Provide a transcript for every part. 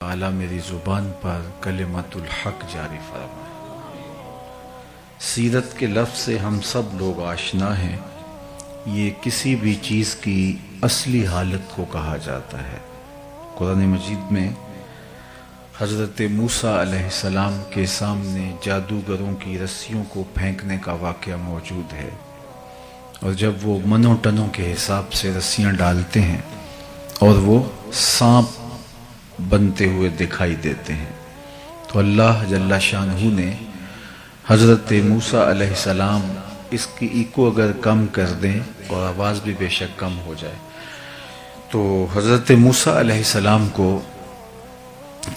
تعالیٰ میری زبان پر کلمت الحق جاری فرمائے۔ سیرت کے لفظ سے ہم سب لوگ آشنا ہیں۔ یہ کسی بھی چیز کی اصلی حالت کو کہا جاتا ہے۔ قرآن مجید میں حضرت موسیٰ علیہ السلام کے سامنے جادوگروں کی رسیوں کو پھینکنے کا واقعہ موجود ہے، اور جب وہ منوں ٹنوں کے حساب سے رسیاں ڈالتے ہیں اور وہ سانپ بنتے ہوئے دکھائی دیتے ہیں، تو اللہ جل شانہ نے حضرت موسیٰ علیہ السلام اس کی ایکو اگر کم کر دیں اور آواز بھی بے شک کم ہو جائے، تو حضرت موسیٰ علیہ السلام کو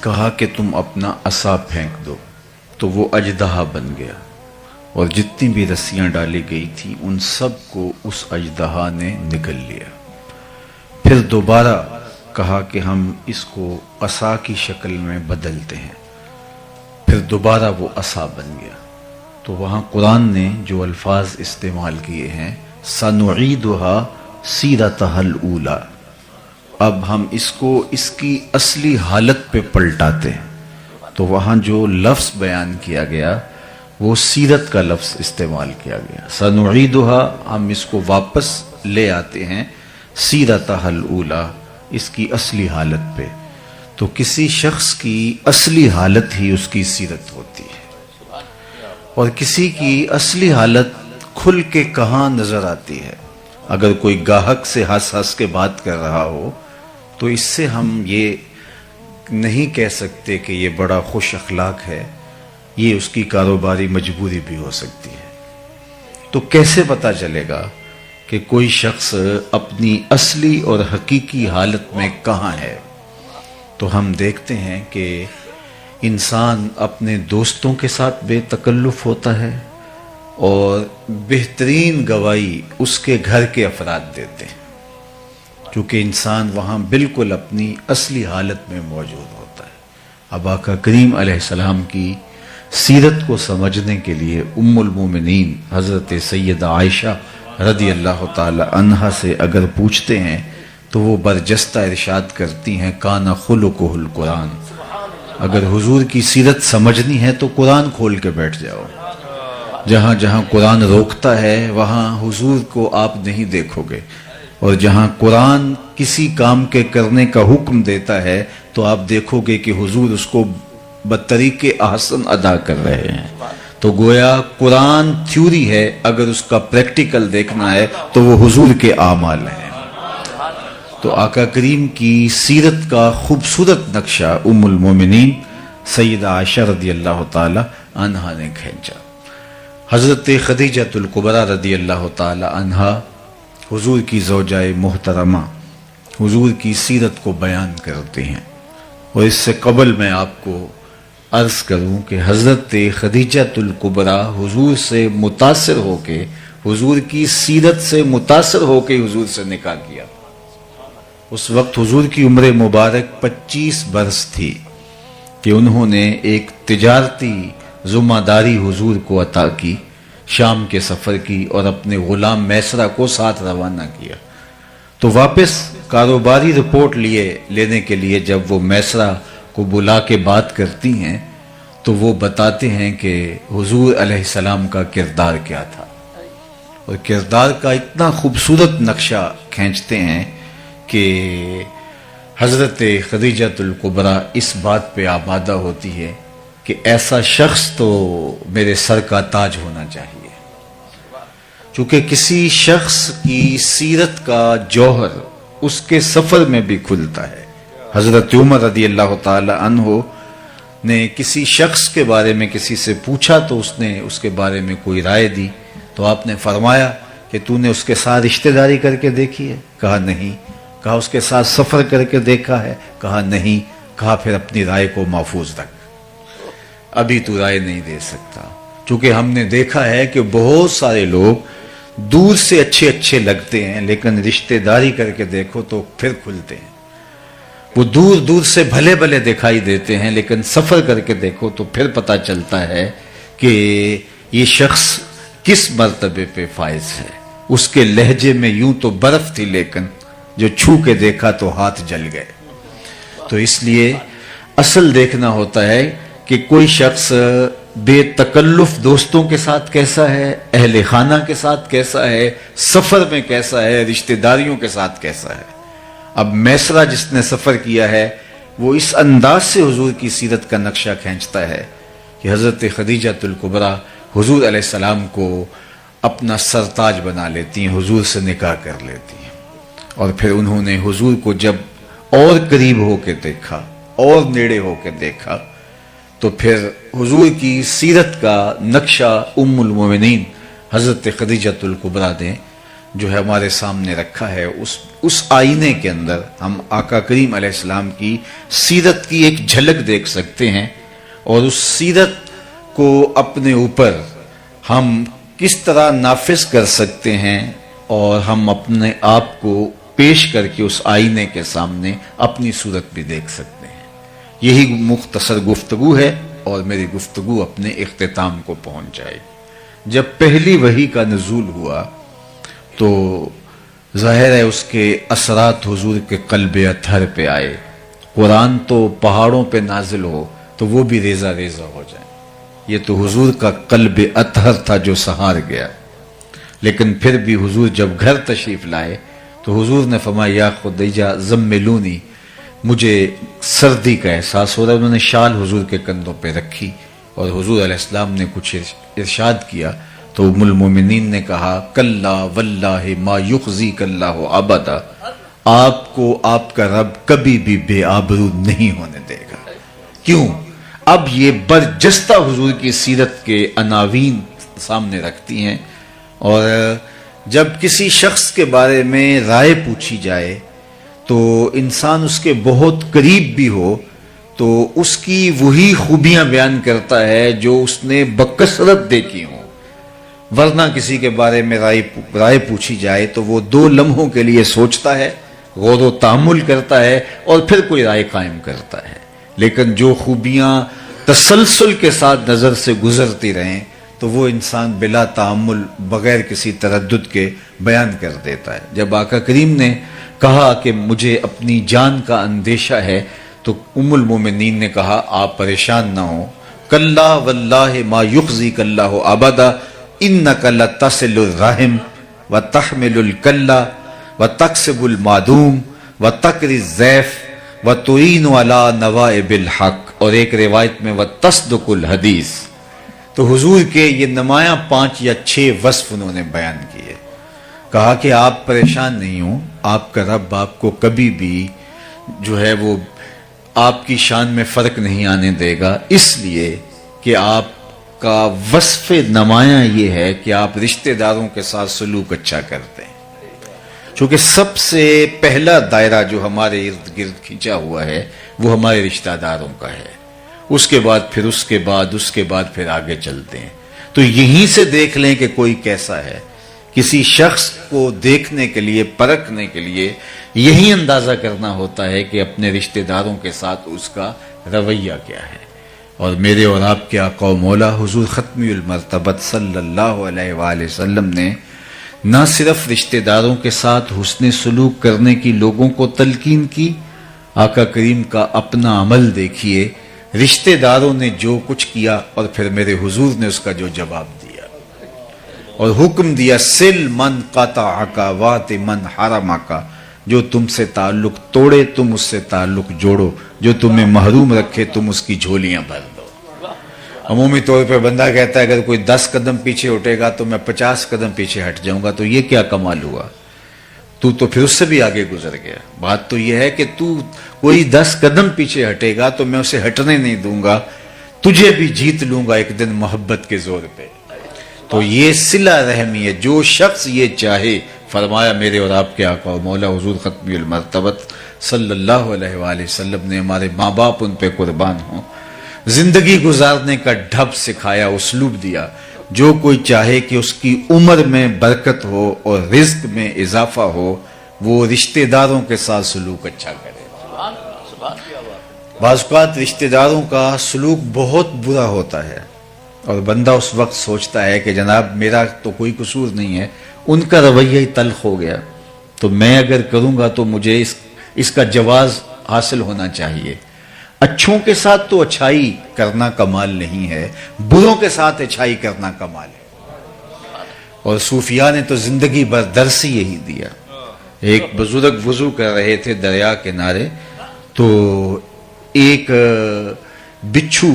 کہا کہ تم اپنا عصا پھینک دو، تو وہ اژدہا بن گیا، اور جتنی بھی رسیاں ڈالی گئی تھیں ان سب کو اس اژدہا نے نگل لیا۔ پھر دوبارہ کہا کہ ہم اس کو عصا کی شکل میں بدلتے ہیں، پھر دوبارہ وہ عصا بن گیا۔ تو وہاں قرآن نے جو الفاظ استعمال کیے ہیں، سَنُعِيدُهَا سِيرَتَهَا الْأُولَى، اب ہم اس کو اس کی اصلی حالت پہ پلٹاتے ہیں۔ تو وہاں جو لفظ بیان کیا گیا وہ سیرت کا لفظ استعمال کیا گیا۔ سَنُعِيدُهَا، ہم اس کو واپس لے آتے ہیں سِيرَتَهَا الْأُولَى، اس کی اصلی حالت پہ۔ تو کسی شخص کی اصلی حالت ہی اس کی سیرت ہوتی ہے، اور کسی کی اصلی حالت کھل کے کہاں نظر آتی ہے۔ اگر کوئی گاہک سے ہنس ہنس کے بات کر رہا ہو تو اس سے ہم یہ نہیں کہہ سکتے کہ یہ بڑا خوش اخلاق ہے، یہ اس کی کاروباری مجبوری بھی ہو سکتی ہے۔ تو کیسے پتہ چلے گا کہ کوئی شخص اپنی اصلی اور حقیقی حالت میں کہاں ہے؟ تو ہم دیکھتے ہیں کہ انسان اپنے دوستوں کے ساتھ بے تکلف ہوتا ہے، اور بہترین گواہی اس کے گھر کے افراد دیتے ہیں، کیونکہ انسان وہاں بالکل اپنی اصلی حالت میں موجود ہوتا ہے۔ اب آقا کریم علیہ السلام کی سیرت کو سمجھنے کے لیے ام المومنین حضرت سیدہ عائشہ رضی اللہ تعالی عنہا سے اگر پوچھتے ہیں تو وہ برجستہ ارشاد کرتی ہیں، کان خلقہ القرآن۔ اگر حضور کی سیرت سمجھنی ہے تو قرآن کھول کے بیٹھ جاؤ۔ جہاں جہاں قرآن روکتا ہے وہاں حضور کو آپ نہیں دیکھو گے، اور جہاں قرآن کسی کام کے کرنے کا حکم دیتا ہے تو آپ دیکھو گے کہ حضور اس کو بطریق احسن ادا کر رہے ہیں۔ تو گویا قرآن تھیوری ہے، اگر اس کا پریکٹیکل دیکھنا ہے تو وہ حضور کے اعمال ہیں۔ تو آقا کریم کی سیرت کا خوبصورت نقشہ ام المومنین سیدہ عائشہ رضی اللہ تعالی عنہا نے کھینچا۔ حضرت خدیجہ الکبریٰ رضی اللہ تعالی عنہا حضور کی زوجہ محترمہ، حضور کی سیرت کو بیان کرتے ہیں، اور اس سے قبل میں آپ کو عرض کروں کہ حضرت خدیجہ الکبریٰ حضور سے متاثر ہو کے، حضور کی سیرت سے متاثر ہو کے حضور سے نکاح کیا۔ اس وقت حضور کی عمر مبارک 25 برس تھی کہ انہوں نے ایک تجارتی ذمہ داری حضور کو عطا کی، شام کے سفر کی، اور اپنے غلام میسرہ کو ساتھ روانہ کیا۔ تو واپس کاروباری رپورٹ لینے کے لیے جب وہ میسرہ کو بلا کے بات کرتی ہیں تو وہ بتاتے ہیں کہ حضور علیہ السلام کا کردار کیا تھا، اور کردار کا اتنا خوبصورت نقشہ کھینچتے ہیں کہ حضرت خدیجہ الکبریٰ اس بات پہ آمادہ ہوتی ہے کہ ایسا شخص تو میرے سر کا تاج ہونا چاہیے، چونکہ کسی شخص کی سیرت کا جوہر اس کے سفر میں بھی کھلتا ہے۔ حضرت عمر رضی اللہ تعالی عنہ نے کسی شخص کے بارے میں کسی سے پوچھا تو اس نے اس کے بارے میں کوئی رائے دی، تو آپ نے فرمایا کہ تو نے اس کے ساتھ رشتہ داری کر کے دیکھی ہے؟ کہا نہیں۔ کہا اس کے ساتھ سفر کر کے دیکھا ہے؟ کہا نہیں۔ کہا پھر اپنی رائے کو محفوظ رکھ، ابھی تو رائے نہیں دے سکتا، چونکہ ہم نے دیکھا ہے کہ بہت سارے لوگ دور سے اچھے اچھے لگتے ہیں، لیکن رشتہ داری کر کے دیکھو تو پھر کھلتے ہیں۔ وہ دور دور سے بھلے بھلے دکھائی دیتے ہیں، لیکن سفر کر کے دیکھو تو پھر پتہ چلتا ہے کہ یہ شخص کس مرتبے پہ فائز ہے۔ اس کے لہجے میں یوں تو برف تھی، لیکن جو چھو کے دیکھا تو ہاتھ جل گئے۔ تو اس لیے اصل دیکھنا ہوتا ہے کہ کوئی شخص بے تکلف دوستوں کے ساتھ کیسا ہے، اہل خانہ کے ساتھ کیسا ہے، سفر میں کیسا ہے، رشتہ داریوں کے ساتھ کیسا ہے۔ اب میسرہ جس نے سفر کیا ہے وہ اس انداز سے حضور کی سیرت کا نقشہ کھینچتا ہے کہ حضرت خدیجہ الکبریٰ حضور علیہ السلام کو اپنا سرتاج بنا لیتی ہیں، حضور سے نکاح کر لیتی ہیں، اور پھر انہوں نے حضور کو جب اور قریب ہو کے دیکھا اور نیڑے ہو کے دیکھا تو پھر حضور کی سیرت کا نقشہ ام المومنین حضرت خدیجہ الکبریٰ نے جو ہے ہمارے سامنے رکھا ہے۔ اس آئینے کے اندر ہم آقا کریم علیہ السلام کی سیرت کی ایک جھلک دیکھ سکتے ہیں، اور اس سیرت کو اپنے اوپر ہم کس طرح نافذ کر سکتے ہیں، اور ہم اپنے آپ کو پیش کر کے اس آئینے کے سامنے اپنی صورت بھی دیکھ سکتے ہیں۔ یہی مختصر گفتگو ہے، اور میری گفتگو اپنے اختتام کو پہنچ جائے گی۔ جب پہلی وحی کا نزول ہوا تو ظاہر ہے اس کے اثرات حضور کے قلب اطہر پہ آئے۔ قرآن تو پہاڑوں پہ نازل ہو تو وہ بھی ریزہ ریزہ ہو جائے، یہ تو حضور کا قلب اطہر تھا جو سہار گیا۔ لیکن پھر بھی حضور جب گھر تشریف لائے تو حضور نے فرمایا یا خدیجہ زملونی، مجھے سردی کا احساس ہو رہا ہے۔ انہوں نے شال حضور کے کندھوں پہ رکھی اور حضور علیہ السلام نے کچھ ارشاد کیا تو ام المومنین نے کہا کلا واللہ ما یخزیک اللہ ابدا، آپ کو آپ کا رب کبھی بھی بے آبرو نہیں ہونے دے گا۔ کیوں؟ اب یہ برجستہ حضور کی سیرت کے عناوین سامنے رکھتی ہیں، اور جب کسی شخص کے بارے میں رائے پوچھی جائے تو انسان اس کے بہت قریب بھی ہو تو اس کی وہی خوبیاں بیان کرتا ہے جو اس نے بکثرت دیکھی ہوں، ورنہ کسی کے بارے میں رائے پوچھی جائے تو وہ 2 لمحوں کے لیے سوچتا ہے، غور و تأمل کرتا ہے، اور پھر کوئی رائے قائم کرتا ہے۔ لیکن جو خوبیاں تسلسل کے ساتھ نظر سے گزرتی رہیں تو وہ انسان بلا تأمل بغیر کسی تردد کے بیان کر دیتا ہے۔ جب آقا کریم نے کہا کہ مجھے اپنی جان کا اندیشہ ہے تو ام المومنین نے کہا آپ پریشان نہ ہوں، کلا واللہ ما یخزیک اللہ ابدا انک لتصل الرحم وتحمل الکلا وتکسب المعدوم وتقری الضیف وتعین علی نوائب الحق، اور ایک روایت میں وتصدق الحدیث۔ تو حضور کے یہ نمایاں 5 یا 6 وصف انہوں نے بیان کیے، کہا کہ آپ پریشان نہیں ہوں، آپ کا رب آپ کو کبھی بھی جو ہے وہ آپ کی شان میں فرق نہیں آنے دے گا، اس لیے کہ آپ کا وصف نمایاں یہ ہے کہ آپ رشتہ داروں کے ساتھ سلوک اچھا کرتے ہیں۔ چونکہ سب سے پہلا دائرہ جو ہمارے ارد گرد کھینچا ہوا ہے وہ ہمارے رشتہ داروں کا ہے، اس کے بعد پھر آگے چلتے ہیں۔ تو یہیں سے دیکھ لیں کہ کوئی کیسا ہے۔ کسی شخص کو دیکھنے کے لیے، پرکھنے کے لیے یہی اندازہ کرنا ہوتا ہے کہ اپنے رشتہ داروں کے ساتھ اس کا رویہ کیا ہے۔ اور میرے اور آپ کے آقا و مولا حضور ختمی المرتبت صلی اللہ علیہ وآلہ وسلم نے نہ صرف رشتہ داروں کے ساتھ حسن سلوک کرنے کی لوگوں کو تلقین کی، آقا کریم کا اپنا عمل دیکھیے، رشتہ داروں نے جو کچھ کیا اور پھر میرے حضور نے اس کا جو جواب دیا اور حکم دیا سل من قطعک وات من حرمک، جو تم سے تعلق توڑے تم اس سے تعلق جوڑو، جو تمہیں محروم رکھے تم اس کی جھولیاں بھر دو۔ عمومی طور پہ بندہ کہتا ہے اگر کوئی 10 قدم پیچھے ہٹے گا تو میں 50 قدم پیچھے ہٹ جاؤں گا، تو یہ کیا کمال ہوا؟ تو پھر اس سے بھی آگے گزر گیا۔ بات تو یہ ہے کہ تو کوئی 10 قدم پیچھے ہٹے گا تو میں اسے ہٹنے نہیں دوں گا، تجھے بھی جیت لوں گا ایک دن محبت کے زور پہ۔ تو یہ صلہ رحمی ہے، جو شخص یہ چاہے، فرمایا میرے اور آپ کے آقا و مولا حضور ختمی المرتبت صلی اللہ علیہ وآلہ وسلم نے، ہمارے ماں باپ ان پہ قربان ہوں، زندگی گزارنے کا ڈھب سکھایا، اسلوب دیا۔ جو کوئی چاہے کہ اس کی عمر میں برکت ہو اور رزق میں اضافہ ہو، وہ رشتہ داروں کے ساتھ سلوک اچھا کرے۔ بعض اوقات رشتہ داروں کا سلوک بہت برا ہوتا ہے اور بندہ اس وقت سوچتا ہے کہ جناب میرا تو کوئی قصور نہیں ہے، ان کا رویہ ہی تلخ ہو گیا، تو میں اگر کروں گا تو مجھے اس کا جواز حاصل ہونا چاہیے۔ اچھوں کے ساتھ تو اچھائی کرنا کمال نہیں ہے، بروں کے ساتھ اچھائی کرنا کمال ہے۔ اور صوفیاء نے تو زندگی بھر درس ہی یہی دیا۔ ایک بزرگ وضو کر رہے تھے دریا کنارے، تو ایک بچھو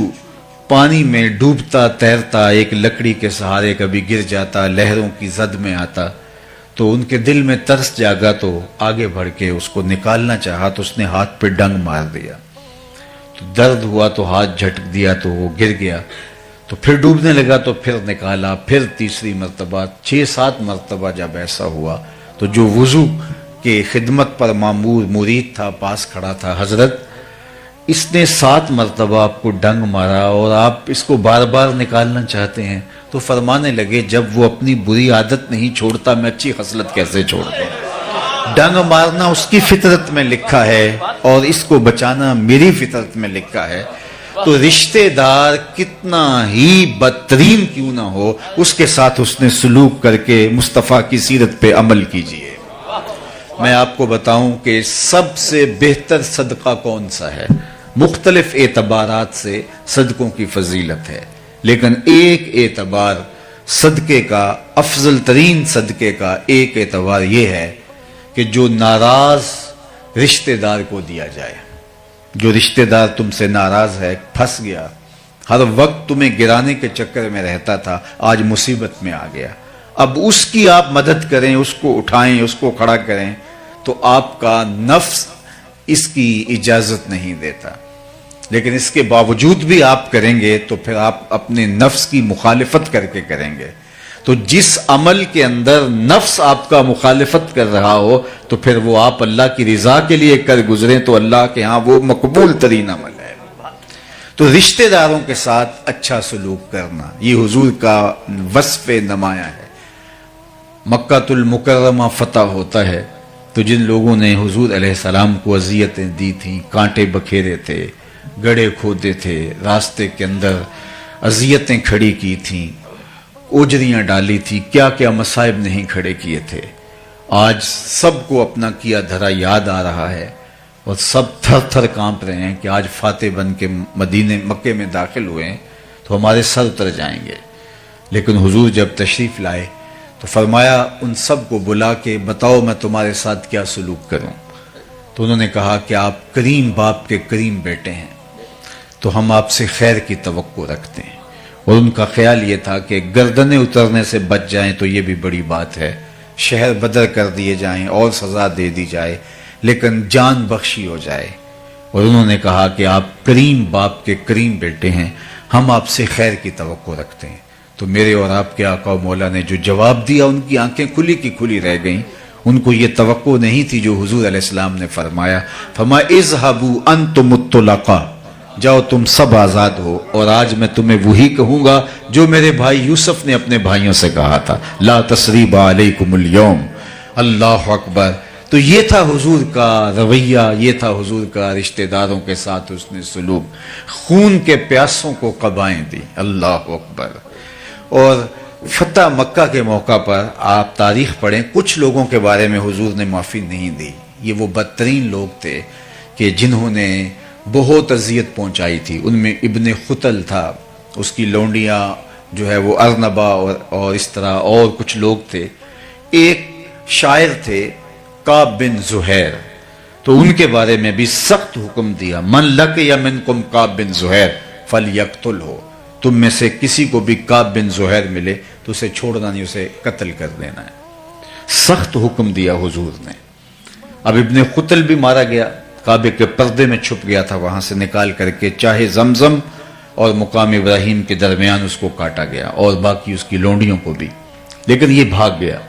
پانی میں ڈوبتا تیرتا ایک لکڑی کے سہارے کبھی گر جاتا، لہروں کی زد میں آتا، تو ان کے دل میں ترس جاگا، تو آگے بڑھ کے اس کو نکالنا چاہا تو اس نے ہاتھ پہ ڈنگ مار دیا، تو درد ہوا تو ہاتھ جھٹک دیا تو وہ گر گیا، تو پھر ڈوبنے لگا تو پھر نکالا، پھر تیسری مرتبہ، 6-7 مرتبہ جب ایسا ہوا تو جو وضو کے خدمت پر معمور مرید تھا، پاس کھڑا تھا، حضرت اس نے 7 مرتبہ آپ کو ڈنگ مارا اور آپ اس کو بار بار نکالنا چاہتے ہیں، تو فرمانے لگے جب وہ اپنی بری عادت نہیں چھوڑتا میں اچھی خصلت کیسے چھوڑ دوں؟ ڈنگ مارنا اس کی فطرت میں لکھا ہے اور اس کو بچانا میری فطرت میں لکھا ہے، تو رشتہ دار کتنا ہی بدترین کیوں نہ ہو اس کے ساتھ اس نے سلوک کر کے مصطفیٰ کی سیرت پہ عمل کیجئے۔ میں آپ کو بتاؤں کہ سب سے بہتر صدقہ کون سا ہے؟ مختلف اعتبارات سے صدقوں کی فضیلت ہے، لیکن ایک اعتبار صدقے کا، افضل ترین صدقے کا ایک اعتبار یہ ہے کہ جو ناراض رشتہ دار کو دیا جائے۔ جو رشتہ دار تم سے ناراض ہے، پھنس گیا، ہر وقت تمہیں گرانے کے چکر میں رہتا تھا، آج مصیبت میں آ گیا، اب اس کی آپ مدد کریں، اس کو اٹھائیں، اس کو کھڑا کریں، تو آپ کا نفس اس کی اجازت نہیں دیتا، لیکن اس کے باوجود بھی آپ کریں گے تو پھر آپ اپنے نفس کی مخالفت کر کے کریں گے۔ تو جس عمل کے اندر نفس آپ کا مخالفت کر رہا ہو تو پھر وہ آپ اللہ کی رضا کے لیے کر گزریں تو اللہ کے ہاں وہ مقبول ترین عمل ہے۔ تو رشتہ داروں کے ساتھ اچھا سلوک کرنا یہ حضور کا وصف نمایاں ہے۔ مکہ المکرمہ فتح ہوتا ہے تو جن لوگوں نے حضور علیہ السلام کو اذیتیں دی تھیں، کانٹے بکھیرے تھے، گڑھے کھودے تھے، راستے کے اندر اذیتیں کھڑی کی تھیں، اوجریاں ڈالی تھی، کیا کیا مصائب نہیں کھڑے کیے تھے، آج سب کو اپنا کیا دھرا یاد آ رہا ہے اور سب تھر تھر کانپ رہے ہیں کہ آج فاتح بن کے مکے میں داخل ہوئے ہیں تو ہمارے سر اتر جائیں گے۔ لیکن حضور جب تشریف لائے تو فرمایا ان سب کو بلا کے بتاؤ میں تمہارے ساتھ کیا سلوک کروں، تو انہوں نے کہا کہ آپ کریم باپ کے کریم بیٹے ہیں تو ہم آپ سے خیر کی توقع رکھتے ہیں، اور ان کا خیال یہ تھا کہ گردنیں اترنے سے بچ جائیں تو یہ بھی بڑی بات ہے، شہر بدر کر دیے جائیں اور سزا دے دی جائے لیکن جان بخشی ہو جائے، اور انہوں نے کہا کہ آپ کریم باپ کے کریم بیٹے ہیں، ہم آپ سے خیر کی توقع رکھتے ہیں۔ تو میرے اور آپ کے آقا و مولا نے جو جواب دیا ان کی آنکھیں کھلی کی کھلی رہ گئیں، ان کو یہ توقع نہیں تھی جو حضور علیہ السلام نے فرمایا، اذهبوا انتم الطلقاء، جاؤ تم سب آزاد ہو، اور آج میں تمہیں وہی کہوں گا جو میرے بھائی یوسف نے اپنے بھائیوں سے کہا تھا، لا تثریب علیکم اليوم، اللہ اکبر۔ تو یہ تھا حضور کا رویہ، یہ تھا حضور کا رشتہ داروں کے ساتھ اس نے سلوک، خون کے پیاسوں کو قبائیں دی، اللہ اکبر۔ اور فتح مکہ کے موقع پر آپ تاریخ پڑھیں، کچھ لوگوں کے بارے میں حضور نے معافی نہیں دی، یہ وہ بدترین لوگ تھے کہ جنہوں نے بہت اذیت پہنچائی تھی، ان میں ابن خطل تھا، اس کی لونڈیاں جو ہے وہ ارنبا اور اس طرح اور کچھ لوگ تھے، ایک شاعر تھے کعب بن زہیر، تو ان کے بارے میں بھی سخت حکم دیا، من لقی منکم کعب بن زہیر فلیقتلہ، تم میں سے کسی کو بھی کعب بن زہیر ملے تو اسے چھوڑنا نہیں، اسے قتل کر دینا ہے، سخت حکم دیا حضور نے۔ اب ابن خطل بھی مارا گیا، کعبے کے پردے میں چھپ گیا تھا، وہاں سے نکال کر کے چاہے زمزم اور مقام ابراہیم کے درمیان اس کو کاٹا گیا، اور باقی اس کی لونڈیوں کو بھی، لیکن یہ بھاگ گیا۔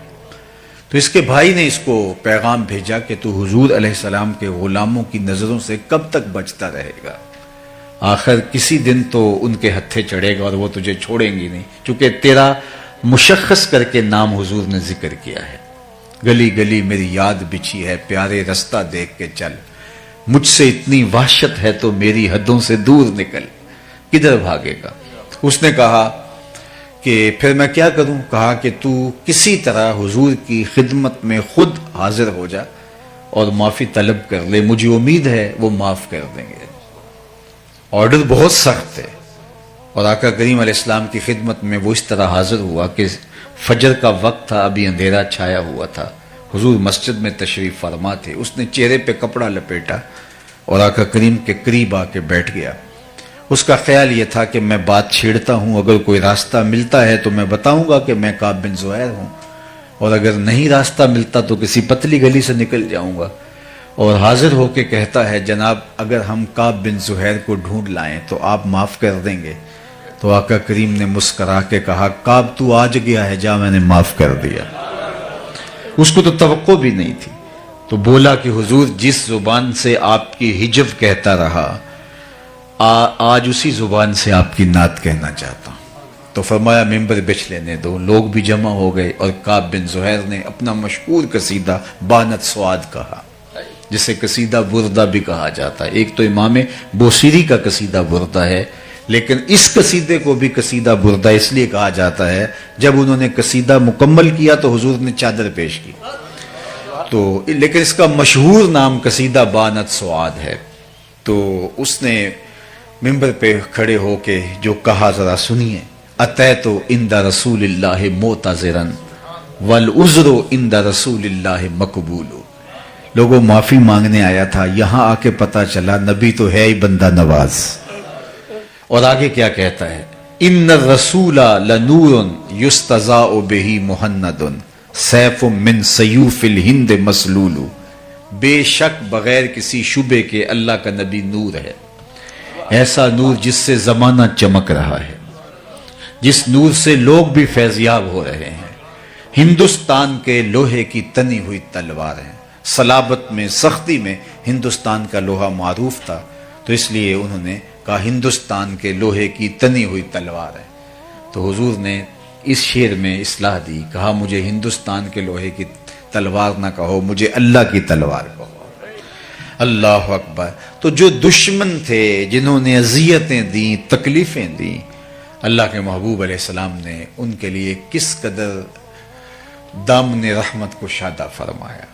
تو اس کے بھائی نے اس کو پیغام بھیجا کہ تو حضور علیہ السلام کے غلاموں کی نظروں سے کب تک بچتا رہے گا، آخر کسی دن تو ان کے ہتھے چڑھے گا اور وہ تجھے چھوڑیں گی نہیں، چونکہ تیرا مشخص کر کے نام حضور نے ذکر کیا ہے، گلی گلی میری یاد بچھی ہے، پیارے رستہ دیکھ کے چل، مجھ سے اتنی وحشت ہے تو میری حدوں سے دور نکل، کدھر بھاگے گا؟ اس نے کہا کہ پھر میں کیا کروں؟ کہا کہ تو کسی طرح حضور کی خدمت میں خود حاضر ہو جا اور معافی طلب کر لے، مجھے امید ہے وہ معاف کر دیں گے۔ آرڈر بہت سخت ہے، اور آقا کریم علیہ السلام کی خدمت میں وہ اس طرح حاضر ہوا کہ فجر کا وقت تھا، ابھی اندھیرا چھایا ہوا تھا، حضور مسجد میں تشریف فرما تھے، اس نے چہرے پہ کپڑا لپیٹا اور آقا کریم کے قریب آ کے بیٹھ گیا۔ اس کا خیال یہ تھا کہ میں بات چھیڑتا ہوں، اگر کوئی راستہ ملتا ہے تو میں بتاؤں گا کہ میں کعب بن زہیر ہوں، اور اگر نہیں راستہ ملتا تو کسی پتلی گلی سے نکل جاؤں گا، اور حاضر ہو کے کہتا ہے جناب اگر ہم کعب بن زہیر کو ڈھونڈ لائیں تو آپ معاف کر دیں گے؟ تو آقا کریم نے مسکرا کے کہا کعب تو آج گیا ہے، جا میں نے معاف کر دیا۔ اس کو تو توقع بھی نہیں تھی، تو بولا کہ حضور جس زبان سے آپ کی ہجب کہتا رہا آج اسی زبان سے آپ کی نعت کہنا چاہتا ہوں۔ تو فرمایا ممبر بچھ لینے دو، لوگ بھی جمع ہو گئے، اور کعب بن زہیر نے اپنا مشہور قصیدہ بانت سعاد کہا، جسے قصیدہ بردہ بھی کہا جاتا ہے۔ ایک تو امام بوصیری کا قصیدہ بردہ ہے، لیکن اس قصیدے کو بھی قصیدہ بردہ اس لیے کہا جاتا ہے جب انہوں نے قصیدہ مکمل کیا تو حضور نے چادر پیش کی، تو لیکن اس کا مشہور نام قصیدہ بانت سعاد ہے۔ تو اس نے ممبر پہ کھڑے ہو کے جو کہا ذرا سنیے، اتیت عند رسول اللہ معتذرا والعذر عند رسول اللہ مقبول۔ لوگوں معافی مانگنے آیا تھا، یہاں آ کے پتا چلا نبی تو ہے ہی بندہ نواز۔ اور آگے کیا کہتا ہے، ان الرسول لنور یستضاء بہ مہند سیف من سیوف الہند مسلول۔ بے شک بغیر کسی شبے کے اللہ کا نبی نور ہے، ایسا نور جس سے زمانہ چمک رہا ہے، جس نور سے لوگ بھی فیضیاب ہو رہے ہیں۔ ہندوستان کے لوہے کی تنی ہوئی تلوار ہے، صلابت میں سختی میں ہندوستان کا لوہا معروف تھا، تو اس لیے انہوں نے کہا ہندوستان کے لوہے کی تنی ہوئی تلوار ہے۔ تو حضور نے اس شعر میں اصلاح دی، کہا مجھے ہندوستان کے لوہے کی تلوار نہ کہو، مجھے اللہ کی تلوار کہو۔ اللہ اکبر۔ تو جو دشمن تھے، جنہوں نے اذیتیں دیں، تکلیفیں دیں، اللہ کے محبوب علیہ السلام نے ان کے لیے کس قدر دامن رحمت کو شادہ فرمایا،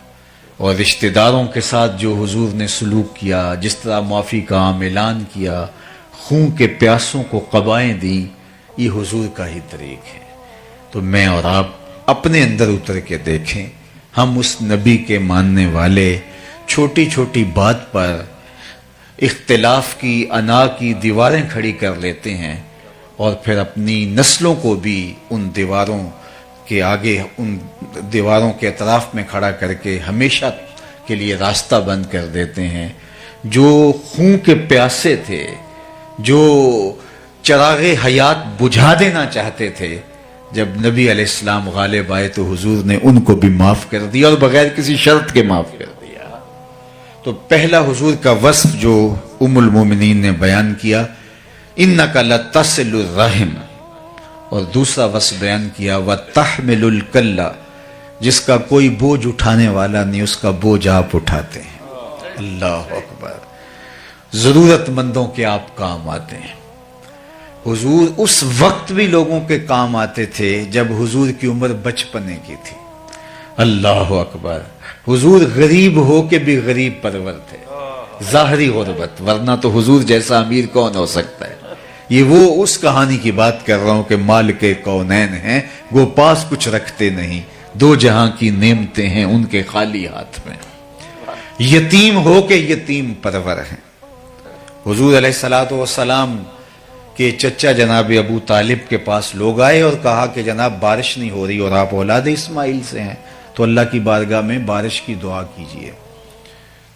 اور رشتہ داروں کے ساتھ جو حضور نے سلوک کیا، جس طرح معافی کا عام اعلان کیا، خون کے پیاسوں کو قبائیں دیں، یہ حضور کا ہی طریق ہے۔ تو میں اور آپ اپنے اندر اتر کے دیکھیں، ہم اس نبی کے ماننے والے چھوٹی چھوٹی بات پر اختلاف کی انا کی دیواریں کھڑی کر لیتے ہیں، اور پھر اپنی نسلوں کو بھی ان دیواروں کے آگے، ان دیواروں کے اطراف میں کھڑا کر کے ہمیشہ کے لیے راستہ بند کر دیتے ہیں۔ جو خون کے پیاسے تھے، جو چراغ حیات بجھا دینا چاہتے تھے، جب نبی علیہ السلام غالب آئے تو حضور نے ان کو بھی معاف کر دیا، اور بغیر کسی شرط کے معاف کر دیا۔ تو پہلا حضور کا وصف جو ام المومنین نے بیان کیا، انک لتصل الرحم، اور دوسرا وصف بیان کیا وتحمل الکل، جس کا کوئی بوجھ اٹھانے والا نہیں، اس کا بوجھ آپ اٹھاتے ہیں۔ اللہ اکبر۔ ضرورت مندوں کے آپ کام آتے ہیں۔ حضور اس وقت بھی لوگوں کے کام آتے تھے جب حضور کی عمر بچپنے کی تھی۔ اللہ اکبر۔ حضور غریب ہو کے بھی غریب پرور تھے، ظاہری غربت، ورنہ تو حضور جیسا امیر کون ہو سکتا ہے۔ یہ وہ اس کہانی کی بات کر رہا ہوں کہ مال کے کونین ہیں، وہ پاس کچھ رکھتے نہیں، دو جہاں کی نعمتیں ہیں ان کے خالی ہاتھ میں، یتیم ہو کے یتیم پرور ہیں۔ حضور علیہ السلام کہ چچا جناب ابو طالب کے پاس لوگ آئے اور کہا کہ جناب بارش نہیں ہو رہی اور آپ اولاد اسماعیل سے ہیں، تو اللہ کی بارگاہ میں بارش کی دعا کیجئے۔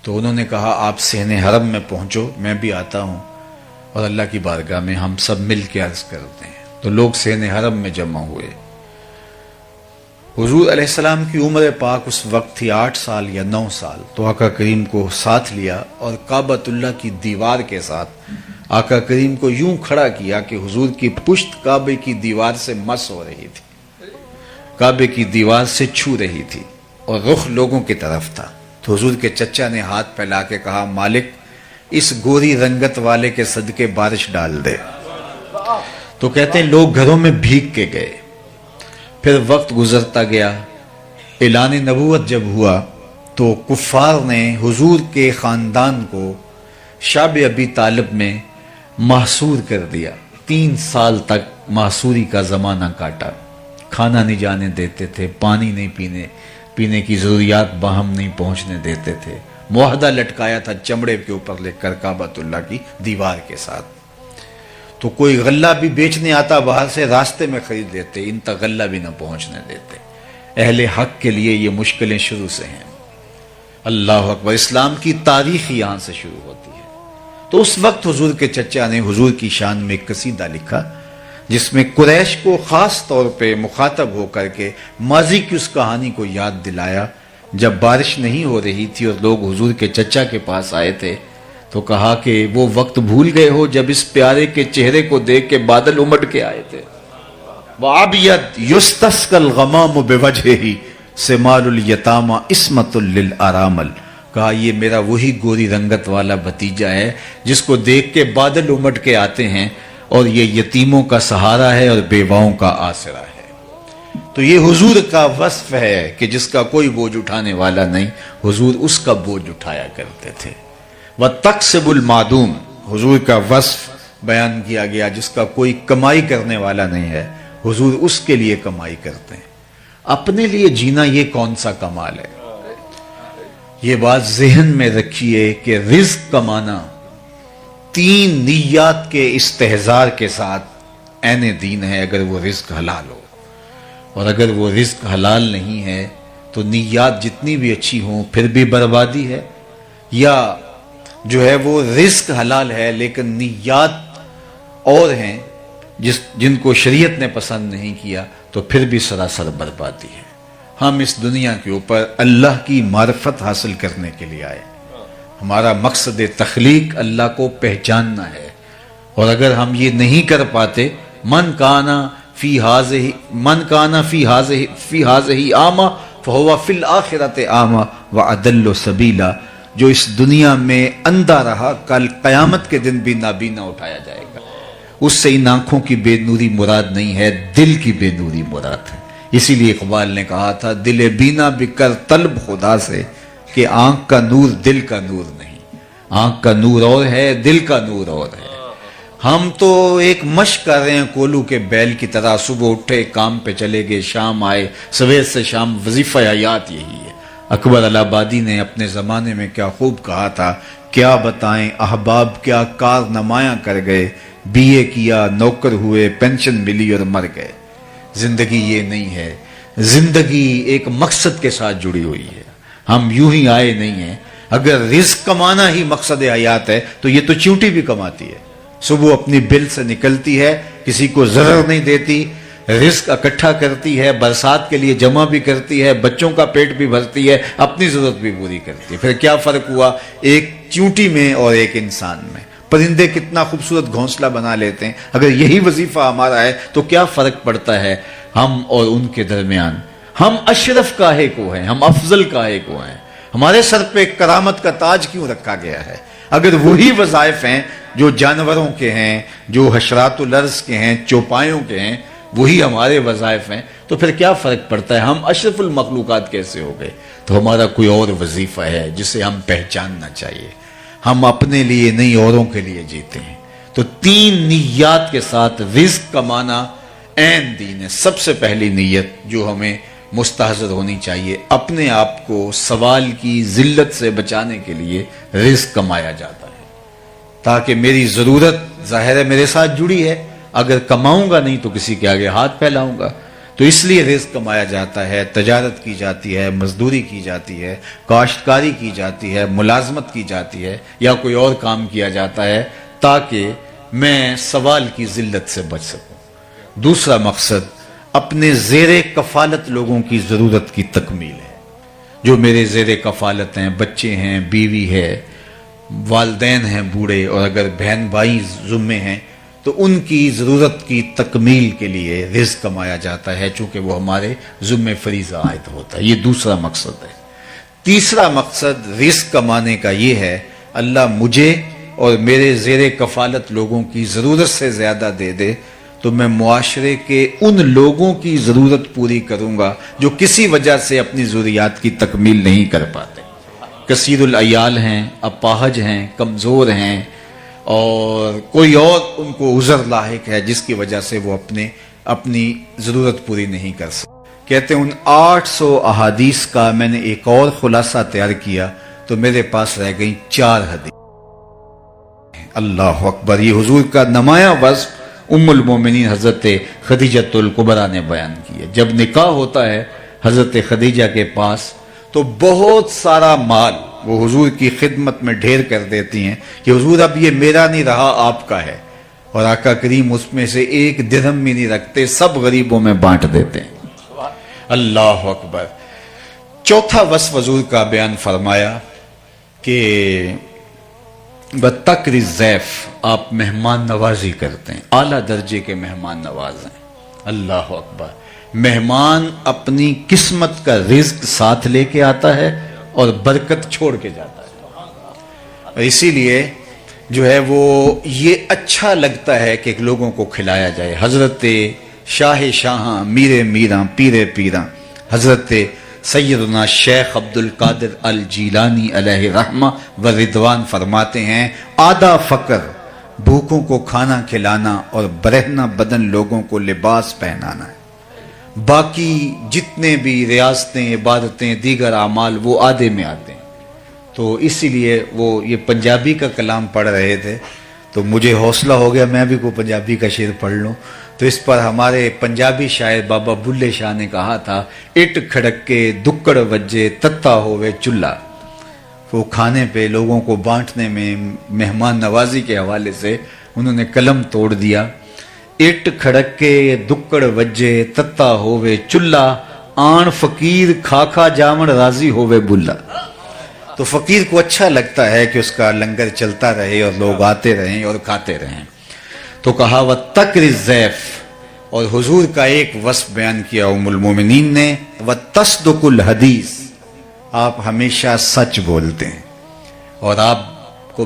تو انہوں نے کہا آپ صحن حرم میں پہنچو، میں بھی آتا ہوں، اور اللہ کی بارگاہ میں ہم سب مل کے عرض کرتے ہیں۔ تو لوگ صحن حرم میں جمع ہوئے۔ حضور علیہ السلام کی عمر پاک اس وقت تھی 8 سال یا 9 سال، تو آقا کریم کو ساتھ لیا اور کعبۃ اللہ کی دیوار کے ساتھ آقا کریم کو یوں کھڑا کیا کہ حضور کی پشت کعبے کی دیوار سے مس ہو رہی تھی، کعبے کی دیوار سے چھو رہی تھی، اور رخ لوگوں کی طرف تھا۔ تو حضور کے چچا نے ہاتھ پھیلا کے کہا مالک اس گوری رنگت والے کے صدقے بارش ڈال دے۔ تو کہتے ہیں لوگ گھروں میں بھیگ کے گئے۔ پھر وقت گزرتا گیا، اعلان نبوت جب ہوا تو کفار نے حضور کے خاندان کو شاب ابی طالب میں محصور کر دیا. 3 سال تک محصوری کا زمانہ کاٹا. کھانا نہیں جانے دیتے تھے، پانی نہیں پینے کی ضروریات باہم نہیں پہنچنے دیتے تھے. معاہدہ لٹکایا تھا چمڑے کے اوپر لکھ کر کعبۃ اللہ کی دیوار کے ساتھ. تو کوئی غلہ بھی بیچنے آتا باہر سے، راستے میں خرید لیتے، ان تک غلہ بھی نہ پہنچنے دیتے. اہل حق کے لیے یہ مشکلیں شروع سے ہیں. اللہ اکبر. اسلام کی تاریخ یہاں سے شروع ہوتی ہے. تو اس وقت حضور کے چچا نے حضور کی شان میں ایک قصیدہ لکھا جس میں قریش کو خاص طور پہ مخاطب ہو کر کے ماضی کی اس کہانی کو یاد دلایا. جب بارش نہیں ہو رہی تھی اور لوگ حضور کے چچا کے پاس آئے تھے تو کہا کہ وہ وقت بھول گئے ہو جب اس پیارے کے چہرے کو دیکھ کے بادل امٹ کے آئے تھے. وَعَبْيَدْ يُسْتَسْقَى الْغَمَامُ بِوَجْهِهِ سِمَالُ الْيَتَامَى عِصْمَةٌ لِلْأَرَامِلِ. کہا یہ میرا وہی گوری رنگت والا بھتیجا ہے جس کو دیکھ کے بادل امٹ کے آتے ہیں، اور یہ یتیموں کا سہارا ہے اور بیواؤں کا آسرا ہے. تو یہ حضور کا وصف ہے کہ جس کا کوئی بوجھ اٹھانے والا نہیں، حضور اس کا بوجھ اٹھایا کرتے تھے. وَتَقْسِبُ الْمَعْدُومِ. حضور کا وصف بیان کیا گیا جس کا کوئی کمائی کرنے والا نہیں ہے، حضور اس کے لیے کمائی کرتے ہیں. اپنے لیے جینا یہ کون سا کمال ہے؟ یہ بات ذہن میں رکھیے کہ رزق کمانا 3 نیات کے استحضار کے ساتھ عین دین ہے اگر وہ رزق حلال ہو. اور اگر وہ رزق حلال نہیں ہے تو نیات جتنی بھی اچھی ہوں پھر بھی بربادی ہے. یا جو ہے وہ رزق حلال ہے لیکن نیات اور ہیں جن کو شریعت نے پسند نہیں کیا تو پھر بھی سراسر بربادی ہے. ہم اس دنیا کے اوپر اللہ کی معرفت حاصل کرنے کے لیے آئے. ہمارا مقصد تخلیق اللہ کو پہچاننا ہے، اور اگر ہم یہ نہیں کر پاتے، من کانا فی ہذہ اعمی فہو فی الآخرۃ اعمی واضل سبیلا. جو اس دنیا میں اندھا رہا کل قیامت کے دن بھی نابینا اٹھایا جائے گا. اس سے ان آنکھوں کی بے نوری مراد نہیں ہے، دل کی بے نوری مراد ہے. اسی لیے اقبال نے کہا تھا دل بینا بکر طلب خدا سے کہ آنکھ کا نور دل کا نور نہیں. آنکھ کا نور اور ہے، دل کا نور اور ہے. ہم تو ایک مشق کر رہے ہیں کولو کے بیل کی طرح. صبح اٹھے کام پہ چلے گئے، شام آئے، سویر سے شام وظیفہ حیات یہی ہے. اکبر الہ آبادی نے اپنے زمانے میں کیا خوب کہا تھا، کیا بتائیں احباب کیا کار نمایاں کر گئے، بی اے کیا نوکر ہوئے، پینشن ملی اور مر گئے. زندگی یہ نہیں ہے. زندگی ایک مقصد کے ساتھ جڑی ہوئی ہے. ہم یوں ہی آئے نہیں ہیں. اگر رزق کمانا ہی مقصد حیات ہے تو یہ تو چیونٹی بھی کماتی ہے. صبح اپنی بل سے نکلتی ہے، کسی کو ضرر نہیں دیتی، رزق اکٹھا کرتی ہے، برسات کے لیے جمع بھی کرتی ہے، بچوں کا پیٹ بھی بھرتی ہے، اپنی ضرورت بھی پوری کرتی ہے. پھر کیا فرق ہوا ایک چیونٹی میں اور ایک انسان میں؟ پرندے کتنا خوبصورت گھونسلہ بنا لیتے ہیں. اگر یہی وظیفہ ہمارا ہے تو کیا فرق پڑتا ہے ہم اور ان کے درمیان؟ ہم اشرف کاہے کو ہیں، ہم افضل کاہے کو ہیں. ہمارے سر پہ کرامت کا تاج کیوں رکھا گیا ہے؟ اگر وہی وظائف ہیں جو جانوروں کے ہیں، جو حشرات الارض کے ہیں، چوپایوں کے ہیں، وہی ہمارے وظائف ہیں، تو پھر کیا فرق پڑتا ہے؟ ہم اشرف المخلوقات کیسے ہو گئے؟ تو ہمارا کوئی اور وظیفہ ہے جسے ہم پہچاننا چاہیے. ہم اپنے لیے نہیں اوروں کے لیے جیتے ہیں. تو 3 نیات کے ساتھ رزق کمانا عین دین ہے. سب سے پہلی نیت جو ہمیں مستحضر ہونی چاہیے، اپنے آپ کو سوال کی ذلت سے بچانے کے لیے رزق کمایا جاتا ہے تاکہ میری ضرورت ظاہر ہے میرے ساتھ جڑی ہے. اگر کماؤں گا نہیں تو کسی کے آگے ہاتھ پھیلاؤں گا. تو اس لیے رزق کمایا جاتا ہے، تجارت کی جاتی ہے، مزدوری کی جاتی ہے، کاشتکاری کی جاتی ہے، ملازمت کی جاتی ہے، یا کوئی اور کام کیا جاتا ہے تاکہ میں سوال کی ذلت سے بچ سکوں. دوسرا مقصد اپنے زیر کفالت لوگوں کی ضرورت کی تکمیل ہے. جو میرے زیر کفالت ہیں، بچے ہیں، بیوی ہے، والدین ہیں بوڑھے، اور اگر بہن بھائی ذمے ہیں تو ان کی ضرورت کی تکمیل کے لیے رزق کمایا جاتا ہے، چونکہ وہ ہمارے ذمہ فریضہ عائد ہوتا ہے. یہ دوسرا مقصد ہے. تیسرا مقصد رزق کمانے کا یہ ہے اللہ مجھے اور میرے زیر کفالت لوگوں کی ضرورت سے زیادہ دے دے تو میں معاشرے کے ان لوگوں کی ضرورت پوری کروں گا جو کسی وجہ سے اپنی ضروریات کی تکمیل نہیں کر پاتے. کثیر العیال ہیں، اپاہج ہیں، کمزور ہیں، اور کوئی اور ان کو عذر لاحق ہے جس کی وجہ سے وہ اپنی ضرورت پوری نہیں کر سکتے. کہتے ہیں ان 800 احادیث کا میں نے ایک اور خلاصہ تیار کیا تو میرے پاس رہ گئی 4 حدیث. اللہ اکبر. یہ حضور کا نمایاں وصف ام المومنین حضرت خدیجۃ الکبریٰ نے بیان کیا. جب نکاح ہوتا ہے حضرت خدیجہ کے پاس تو بہت سارا مال وہ حضور کی خدمت میں ڈھیر کر دیتی ہیں کہ حضور اب یہ میرا نہیں رہا آپ کا ہے. اور آقا کریم اس میں سے 1 درہم بھی نہیں رکھتے, سب غریبوں میں بانٹ دیتے ہیں. اللہ اکبر. چوتھا وصف حضور کا بیان فرمایا کہ بتکر الضیف, آپ مہمان نوازی کرتے ہیں, اعلیٰ درجے کے مہمان نواز ہیں. اللہ اکبر. مہمان اپنی قسمت کا رزق ساتھ لے کے آتا ہے اور برکت چھوڑ کے جاتا ہے. اور اسی لیے جو ہے وہ یہ اچھا لگتا ہے کہ لوگوں کو کھلایا جائے. حضرت شاہ شاہاں میر میراں پیر پیراں حضرت سیدنا شیخ عبد القادر الجیلانی علیہ رحمہ و رضوان فرماتے ہیں آدھا فقر بھوکوں کو کھانا کھلانا اور برہنہ بدن لوگوں کو لباس پہنانا ہے. باقی جتنے بھی ریاستیں عبادتیں دیگر اعمال وہ آدھے میں آتے ہیں. تو اسی لیے وہ یہ پنجابی کا کلام پڑھ رہے تھے تو مجھے حوصلہ ہو گیا میں بھی کوئی پنجابی کا شعر پڑھ لوں. تو اس پر ہمارے پنجابی شاعر بابا بلے شاہ نے کہا تھا اٹ کھڑک کے دکڑ وجے تتا ہوئے چولہا. وہ کھانے پہ لوگوں کو بانٹنے میں مہمان نوازی کے حوالے سے انہوں نے قلم توڑ دیا. اٹ کھڑک کے دکڑ وجے تتا ہوئے چولہا آن فقیر کھا کھا جامن راضی ہوئے بلا. تو فقیر کو اچھا لگتا ہے کہ اس کا لنگر چلتا رہے اور لوگ آتے رہیں اور کھاتے رہیں. تو کہا وَتَّقْرِ الضَّيْفِ, اور حضور کا ایک وصف بیان کیا ام المومنین نے وَتَصْدُقُ الْحَدِيثِ, آپ ہمیشہ سچ بولتے ہیں. اور آپ کو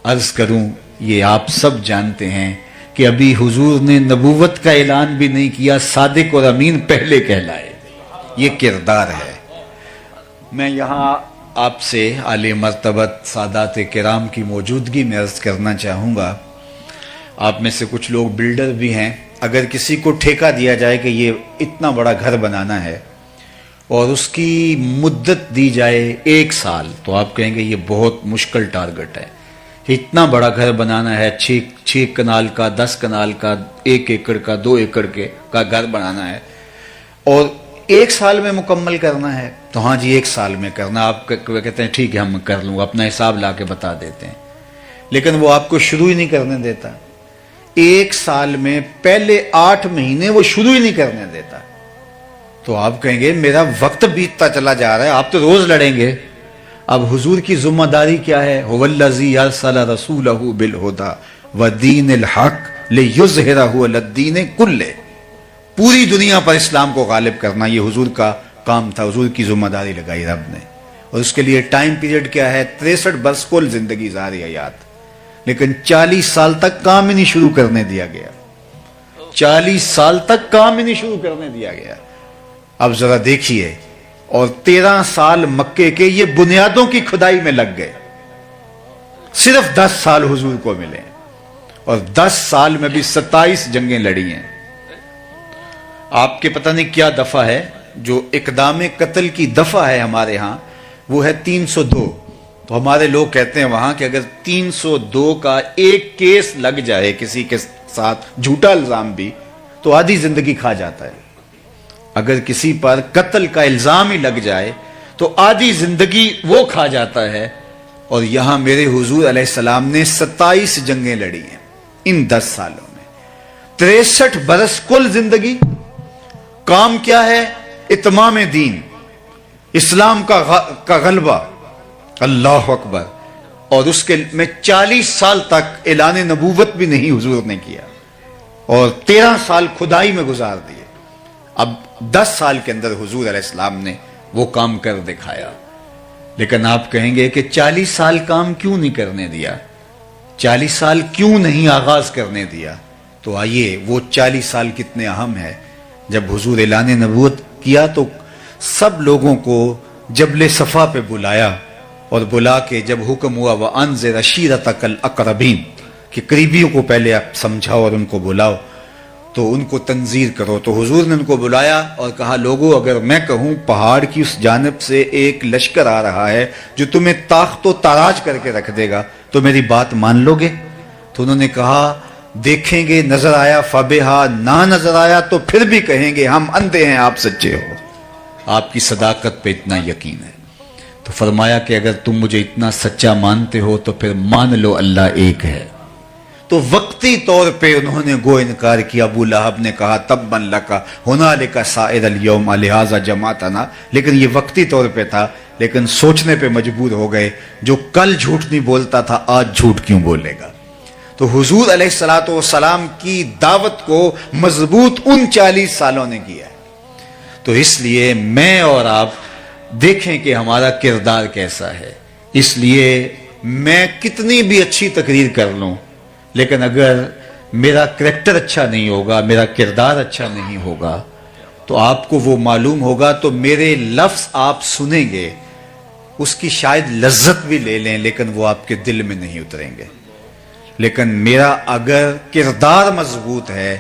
عرض کروں یہ آپ سب جانتے ہیں کہ ابھی حضور نے نبوت کا اعلان بھی نہیں کیا, صادق اور امین پہلے کہلائے. یہ کردار ہے. میں یہاں آپ سے اعلی مرتبت سادات کرام کی موجودگی میں عرض کرنا چاہوں گا, آپ میں سے کچھ لوگ بلڈر بھی ہیں, اگر کسی کو ٹھیکہ دیا جائے کہ یہ اتنا بڑا گھر بنانا ہے اور اس کی مدت دی جائے 1 سال تو آپ کہیں گے یہ بہت مشکل ٹارگٹ ہے. اتنا بڑا گھر بنانا ہے, 6 کنال کا, 10 کنال کا, 1 ایکڑ کا, 2 ایکڑ کا گھر بنانا ہے اور 1 سال میں مکمل کرنا ہے. تو ہاں جی 1 سال میں کرنا. آپ کہتے ہیں ٹھیک ہے ہم کر لوں گا, اپنا حساب لا کے بتا دیتے ہیں, لیکن وہ آپ کو شروع ہی نہیں کرنے دیتا. 1 سال میں پہلے 8 مہینے وہ شروع ہی نہیں کرنے دیتا. تو آپ کہیں گے میرا وقت بیتتا چلا جا رہا ہے, آپ تو روز لڑیں گے. اب حضور کی ذمہ داری کیا ہے؟ هو الذی ارسل رسولہ بالہدی ودین الحق لیظہرہ علی الدین کلہ. پوری دنیا پر اسلام کو غالب کرنا یہ حضور کا کام تھا, حضور کی ذمہ داری لگائی رب نے. اور اس کے لیے ٹائم پیریڈ کیا ہے؟ 63 برس کل زندگی ظاہر حیات, لیکن 40 سال تک کام ہی نہیں شروع کرنے دیا گیا. 40 سال تک کام ہی نہیں شروع کرنے دیا گیا. اب ذرا دیکھیے, اور 13 سال مکے کے یہ بنیادوں کی کھدائی میں لگ گئے. صرف 10 سال حضور کو ملے اور 10 سال میں بھی 27 جنگیں لڑی ہیں. آپ کے پتہ نہیں کیا دفعہ ہے, جو اقدام قتل کی دفعہ ہے ہمارے ہاں وہ ہے 302. تو ہمارے لوگ کہتے ہیں وہاں کہ اگر 302 کا ایک کیس لگ جائے کسی کے ساتھ, جھوٹا الزام بھی, تو آدھی زندگی کھا جاتا ہے. اگر کسی پر قتل کا الزام ہی لگ جائے تو آدھی زندگی وہ کھا جاتا ہے. اور یہاں میرے حضور علیہ السلام نے 27 جنگیں لڑی ہیں ان 10 سالوں میں. 63 برس کل زندگی. کام کیا ہے؟ اتمام دین, اسلام کا غلبہ. اللہ اکبر. اور اس کے میں 40 سال تک اعلان نبوت بھی نہیں حضور نے کیا اور 13 سال کھدائی میں گزار دیے. اب 10 سال کے اندر حضور علیہ السلام نے وہ کام کر دکھایا. لیکن آپ کہیں گے کہ 40 سال کام کیوں نہیں کرنے دیا, 40 سال کیوں نہیں آغاز کرنے دیا؟ تو آئیے وہ 40 سال کتنے اہم ہے. جب حضور اعلان نبوت کیا تو سب لوگوں کو جبل صفا پہ بلایا اور بلا کے جب حکم ہوا وَأَنذِرْ عَشِيرَتَكَ الْأَقْرَبِينَ, کہ قریبیوں کو پہلے آپ سمجھاؤ اور ان کو بلاؤ، تو ان کو تنذیر کرو۔ تو حضور نے ان کو بلایا اور کہا لوگو اگر میں کہوں پہاڑ کی اس جانب سے ایک لشکر آ رہا ہے جو تمہیں تاخت و تاراج کر کے رکھ دے گا تو میری بات مان لو گے؟ تو انہوں نے کہا دیکھیں گے، نظر آیا فبہا، نہ نظر آیا تو پھر بھی کہیں گے ہم اندھے ہیں، آپ سچے ہو، آپ کی صداقت پہ اتنا یقین ہے۔ تو فرمایا کہ اگر تم مجھے اتنا سچا مانتے ہو تو پھر مان لو اللہ ایک ہے۔ تو وقتی طور پہ انہوں نے گو انکار کیا۔ ابو لہب نے کہا تبا لک ہنالک سائر الیوم لہذا جمعتنا، لیکن یہ وقتی طور پہ تھا، لیکن سوچنے پہ مجبور ہو گئے جو کل جھوٹ نہیں بولتا تھا آج جھوٹ کیوں بولے گا۔ تو حضور علیہ الصلوۃ والسلام کی دعوت کو مضبوط ان 40 سالوں نے کیا ہے۔ تو اس لیے میں اور آپ دیکھیں کہ ہمارا کردار کیسا ہے۔ اس لیے میں کتنی بھی اچھی تقریر کر لوں، لیکن اگر میرا کریکٹر اچھا نہیں ہوگا، میرا کردار اچھا نہیں ہوگا، تو آپ کو وہ معلوم ہوگا، تو میرے لفظ آپ سنیں گے، اس کی شاید لذت بھی لے لیں، لیکن وہ آپ کے دل میں نہیں اتریں گے۔ لیکن میرا اگر کردار مضبوط ہے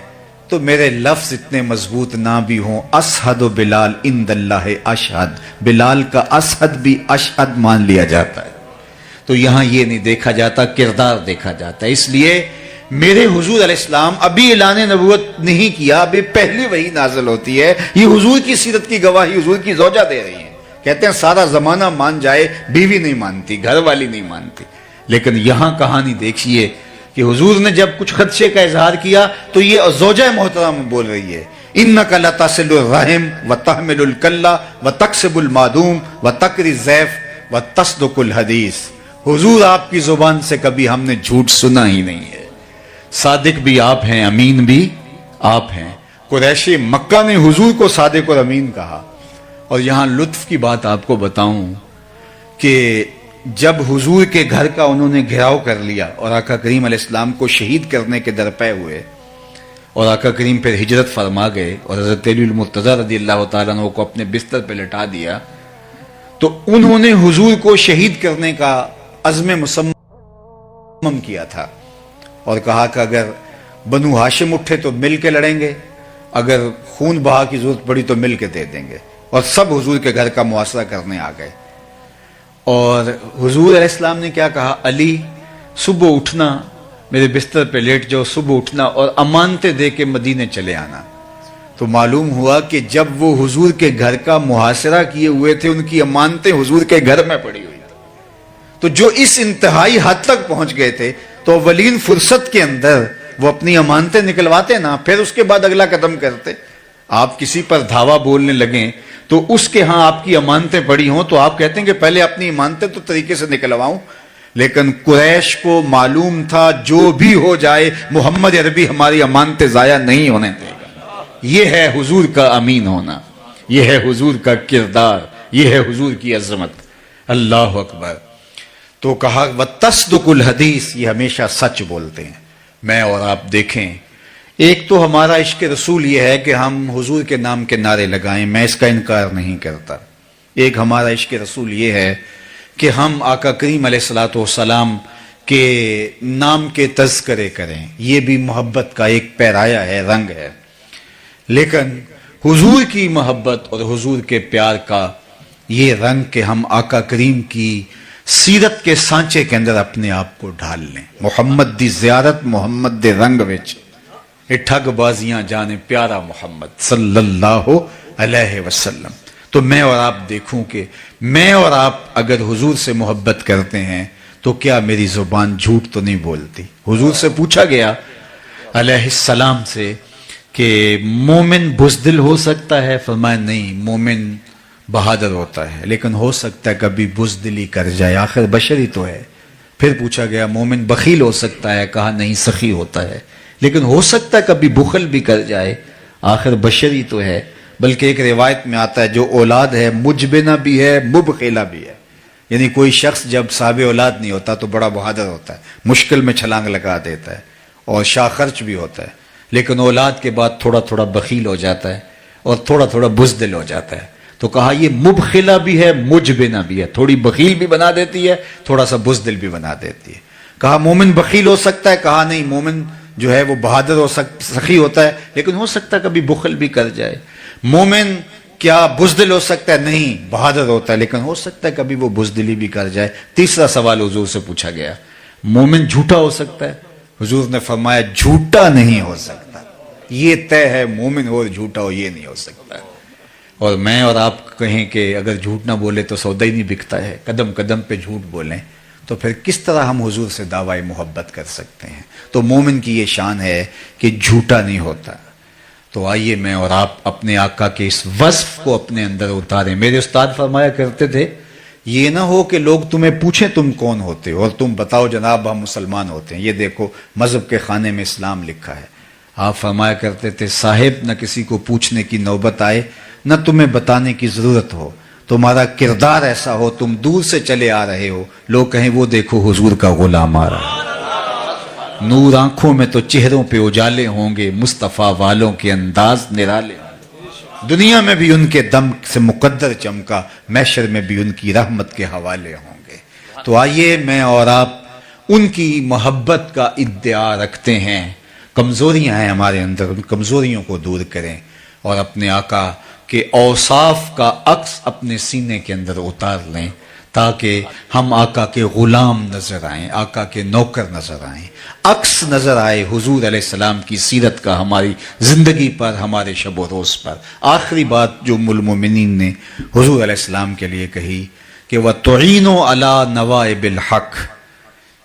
تو میرے لفظ اتنے مضبوط نہ بھی ہوں۔ اشہد بلال عند اللہ اشہد، بلال کا اشہد بھی اشہد مان لیا جاتا ہے۔ تو یہاں یہ نہیں دیکھا جاتا، کردار دیکھا جاتا ہے۔ اس لیے میرے حضور علیہ السلام ابھی اعلان نبوت نہیں کیا، ابھی پہلی وحی نازل ہوتی ہے، یہ حضور کی سیرت کی گواہی حضور کی زوجہ دے رہی ہیں۔ کہتے ہیں سارا زمانہ مان جائے، بیوی نہیں مانتی، گھر والی نہیں مانتی، لیکن یہاں کہانی دیکھیے کہ حضور نے جب کچھ خدشے کا اظہار کیا تو یہ زوجہ محترم بول رہی ہے انک لتصل الرحم وتحمل الکلہ وتکسب المعدوم وتقری الضیف وتصدق الحدیث۔ حضور آپ کی زبان سے کبھی ہم نے جھوٹ سنا ہی نہیں ہے، صادق بھی آپ ہیں، امین بھی آپ ہیں۔ قریش مکہ نے حضور کو صادق اور امین کہا۔ اور یہاں لطف کی بات آپ کو بتاؤں کہ جب حضور کے گھر کا انہوں نے گھیراؤ کر لیا اور آقا کریم علیہ السلام کو شہید کرنے کے درپے ہوئے، اور آقا کریم پھر ہجرت فرما گئے اور حضرت علی المرتضیٰ رضی اللہ تعالیٰ عنہ کو اپنے بستر پہ لٹا دیا، تو انہوں نے حضور کو شہید کرنے کا عزم مصمم کیا تھا اور کہا کہ اگر بنو ہاشم اٹھے تو مل کے لڑیں گے، اگر خون بہا کی ضرورت پڑی تو مل کے دے دیں گے، اور سب حضور کے گھر کا محاصرہ کرنے آ گئے۔ اور حضور علیہ السلام نے کیا کہا، علی صبح اٹھنا، میرے بستر پہ لیٹ جاؤ، صبح اٹھنا اور امانتیں دے کے مدینے چلے آنا۔ تو معلوم ہوا کہ جب وہ حضور کے گھر کا محاصرہ کیے ہوئے تھے، ان کی امانتیں حضور کے گھر میں پڑی ہوئی تھی۔ تو جو اس انتہائی حد تک پہنچ گئے تھے تو اولین فرصت کے اندر وہ اپنی امانتیں نکلواتے نا، پھر اس کے بعد اگلا قدم کرتے۔ آپ کسی پر دھاوا بولنے لگیں تو اس کے ہاں آپ کی امانتیں پڑی ہوں تو آپ کہتے ہیں کہ پہلے اپنی امانتیں تو طریقے سے نکلواؤں، لیکن قریش کو معلوم تھا جو بھی ہو جائے محمد عربی ہماری امانتیں ضائع نہیں ہونے دے گا۔ یہ ہے حضور کا امین ہونا، یہ ہے حضور کا کردار، یہ ہے حضور کی عظمت۔ اللہ اکبر۔ تو کہا وتصدق الحدیث، یہ ہمیشہ سچ بولتے ہیں۔ میں اور آپ دیکھیں، ایک تو ہمارا عشق رسول یہ ہے کہ ہم حضور کے نام کے نعرے لگائیں، میں اس کا انکار نہیں کرتا۔ ایک ہمارا عشق رسول یہ ہے کہ ہم آقا کریم علیہ الصلوۃ والسلام کے نام کے تذکرے کریں، یہ بھی محبت کا ایک پیرایا ہے، رنگ ہے۔ لیکن حضور کی محبت اور حضور کے پیار کا یہ رنگ کہ ہم آقا کریم کی سیرت کے سانچے کے اندر اپنے آپ کو ڈھال لیں۔ محمد دی زیارت محمد دے رنگ وچ ٹھگ بازیاں جانے پیارا محمد صلی اللہ علیہ وسلم۔ تو میں اور آپ دیکھوں کہ میں اور آپ اگر حضور سے محبت کرتے ہیں تو کیا میری زبان جھوٹ تو نہیں بولتی؟ حضور سے پوچھا گیا علیہ السلام سے کہ مومن بزدل ہو سکتا ہے؟ فرمایا نہیں، مومن بہادر ہوتا ہے، لیکن ہو سکتا ہے کبھی بزدلی کر جائے، آخر بشری تو ہے۔ پھر پوچھا گیا مومن بخیل ہو سکتا ہے؟ کہا نہیں، سخی ہوتا ہے، لیکن ہو سکتا ہے کبھی بخل بھی کر جائے، آخر بشری تو ہے۔ بلکہ ایک روایت میں آتا ہے جو اولاد ہے مجبنہ بھی ہے مبخلہ بھی ہے، یعنی کوئی شخص جب صاحب اولاد نہیں ہوتا تو بڑا بہادر ہوتا ہے، مشکل میں چھلانگ لگا دیتا ہے اور شاہ خرچ بھی ہوتا ہے، لیکن اولاد کے بعد تھوڑا تھوڑا بخیل ہو جاتا ہے اور تھوڑا تھوڑا بزدل ہو جاتا ہے۔ تو کہا یہ مبخلہ بھی ہے مجبنہ بھی ہے، تھوڑی بخیل بھی بنا دیتی ہے، تھوڑا سا بزدل بھی بنا دیتی ہے۔ کہا مومن بخیل ہو سکتا ہے؟ کہا نہیں، مومن جو ہے وہ بہادر ہو سخی ہوتا ہے، لیکن ہو سکتا ہے کبھی بخل بھی کر جائے۔ مومن کیا بزدل ہو سکتا ہے؟ نہیں، بہادر ہوتا ہے، لیکن ہو سکتا ہے کبھی وہ بزدلی بھی کر جائے۔ تیسرا سوال حضور سے پوچھا گیا، مومن جھوٹا ہو سکتا ہے؟ حضور نے فرمایا جھوٹا نہیں ہو سکتا، یہ طے ہے، مومن ہو اور جھوٹا ہو یہ نہیں ہو سکتا۔ اور میں اور آپ کہیں کہ اگر جھوٹ نہ بولے تو سودا ہی نہیں بکتا ہے، قدم قدم پہ جھوٹ بولیں، تو پھر کس طرح ہم حضور سے دعوی محبت کر سکتے ہیں؟ تو مومن کی یہ شان ہے کہ جھوٹا نہیں ہوتا۔ تو آئیے میں اور آپ اپنے آقا کے اس وصف کو اپنے اندر اتاریں۔ میرے استاد فرمایا کرتے تھے یہ نہ ہو کہ لوگ تمہیں پوچھیں تم کون ہوتے ہو اور تم بتاؤ جناب ہم مسلمان ہوتے ہیں، یہ دیکھو مذہب کے خانے میں اسلام لکھا ہے۔ آپ فرمایا کرتے تھے صاحب نہ کسی کو پوچھنے کی نوبت آئے نہ تمہیں بتانے کی ضرورت ہو، تمہارا کردار ایسا ہو تم دور سے چلے آ رہے ہو، لوگ کہیں وہ دیکھو حضور کا غلام آ رہا ہے۔ نور آنکھوں میں تو چہروں پہ اجالے ہوں گے، مصطفیٰ والوں کے انداز نرالے ہوں گے، دنیا میں بھی ان کے دم سے مقدر چمکا، محشر میں بھی ان کی رحمت کے حوالے ہوں گے۔ تو آئیے میں اور آپ ان کی محبت کا ادعا رکھتے ہیں، کمزوریاں ہیں ہمارے اندر، ان کمزوریوں کو دور کریں اور اپنے آقا کے اوصاف کا عکس اپنے سینے کے اندر اتار لیں تاکہ ہم آقا کے غلام نظر آئیں، آقا کے نوکر نظر آئیں، عکس نظر آئے حضور علیہ السلام کی سیرت کا ہماری زندگی پر، ہمارے شب و روز پر۔ آخری بات جو ام المومنین نے حضور علیہ السلام کے لیے کہی کہ وَتُعِينُ عَلَى نَوَائِبِ الْحَقِّ،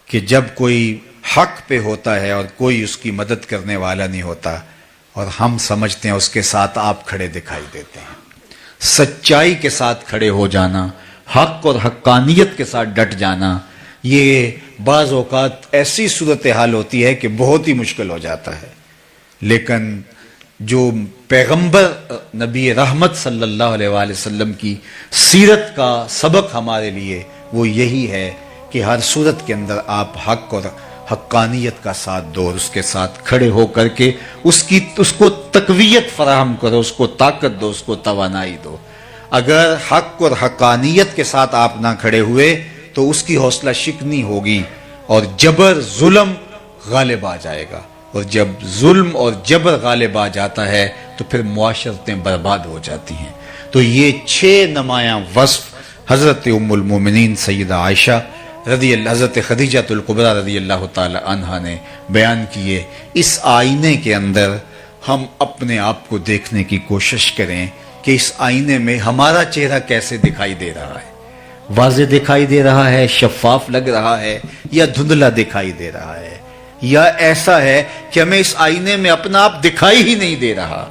کہ جب کوئی حق پہ ہوتا ہے اور کوئی اس کی مدد کرنے والا نہیں ہوتا اور ہم سمجھتے ہیں اس کے ساتھ آپ کھڑے دکھائی دیتے ہیں۔ سچائی کے ساتھ کھڑے ہو جانا، حق اور حقانیت کے ساتھ ڈٹ جانا، یہ بعض اوقات ایسی صورتحال ہوتی ہے کہ بہت ہی مشکل ہو جاتا ہے، لیکن جو پیغمبر نبی رحمت صلی اللہ علیہ وآلہ وسلم کی سیرت کا سبق ہمارے لیے وہ یہی ہے کہ ہر صورت کے اندر آپ حق اور حقانیت کا ساتھ دو، اس کے ساتھ کھڑے ہو کر کے اس کو تقویت فراہم کرو، اس کو طاقت دو، اس کو توانائی دو۔ اگر حق اور حقانیت کے ساتھ آپ نہ کھڑے ہوئے تو اس کی حوصلہ شکنی ہوگی اور جبر ظلم غالب آ جائے گا، اور جب ظلم اور جبر غالب آ جاتا ہے تو پھر معاشرتیں برباد ہو جاتی ہیں۔ تو یہ 6 نمایاں وصف حضرت ام المومنین سیدہ عائشہ رضی اللہ، حضرت خدیجہ الکبریٰ رضی اللہ تعالی عنہا نے بیان کیے۔ اس آئینے کے اندر ہم اپنے آپ کو دیکھنے کی کوشش کریں کہ اس آئینے میں ہمارا چہرہ کیسے دکھائی دے رہا ہے، واضح دکھائی دے رہا ہے، شفاف لگ رہا ہے، یا دھندلا دکھائی دے رہا ہے، یا ایسا ہے کہ ہمیں اس آئینے میں اپنا آپ دکھائی ہی نہیں دے رہا،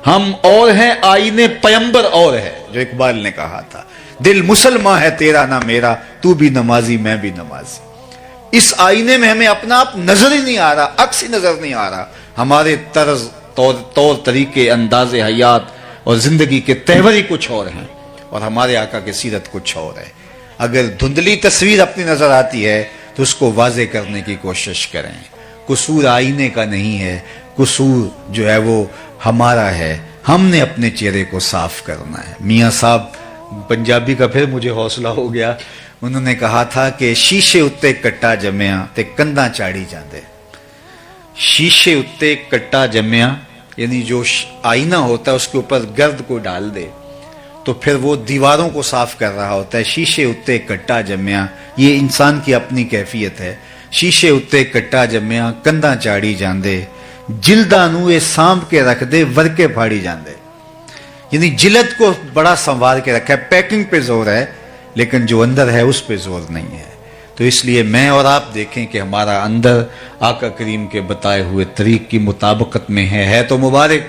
ہم اور ہیں آئینے پیمبر اور ہے، جو اقبال نے کہا تھا دل مسلمان ہے تیرا نہ میرا، تو بھی نمازی میں بھی نمازی۔ اس آئینے میں ہمیں اپنا آپ نظر ہی نہیں آ رہا، عکس ہی نظر نہیں آ رہا، ہمارے طرز طور طریقے، انداز حیات اور زندگی کے تہور ہی کچھ اور ہیں اور ہمارے آقا کی سیرت کچھ اور ہے۔ اگر دھندلی تصویر اپنی نظر آتی ہے تو اس کو واضح کرنے کی کوشش کریں۔ قصور آئینے کا نہیں ہے، قصور جو ہے وہ ہمارا ہے، ہم نے اپنے چہرے کو صاف کرنا ہے۔ میاں صاحب پنجابی کا پھر مجھے حوصلہ ہو گیا، انہوں نے کہا تھا کہ شیشے اتے کٹا جمیا تے کنداں چاڑی جاندے۔ شیشے اتے کٹا جمیا یعنی جو آئینہ ہوتا ہے اس کے اوپر گرد کو ڈال دے تو پھر وہ دیواروں کو صاف کر رہا ہوتا ہے۔ شیشے اتے کٹا جمیا، یہ انسان کی اپنی کیفیت ہے۔ شیشے اتے کٹا جمیا کنداں چاڑی جاندے، جلداں نوں اے سانپ کے رکھ دے ورکے پھاڑی جاندے۔ یعنی جلد کو بڑا سنوار کے رکھا ہے، پیکنگ پہ زور ہے لیکن جو اندر ہے اس پہ زور نہیں ہے۔ تو اس لیے میں اور آپ دیکھیں کہ ہمارا اندر آقا کریم کے بتائے ہوئے طریق کی مطابقت میں ہے تو مبارک،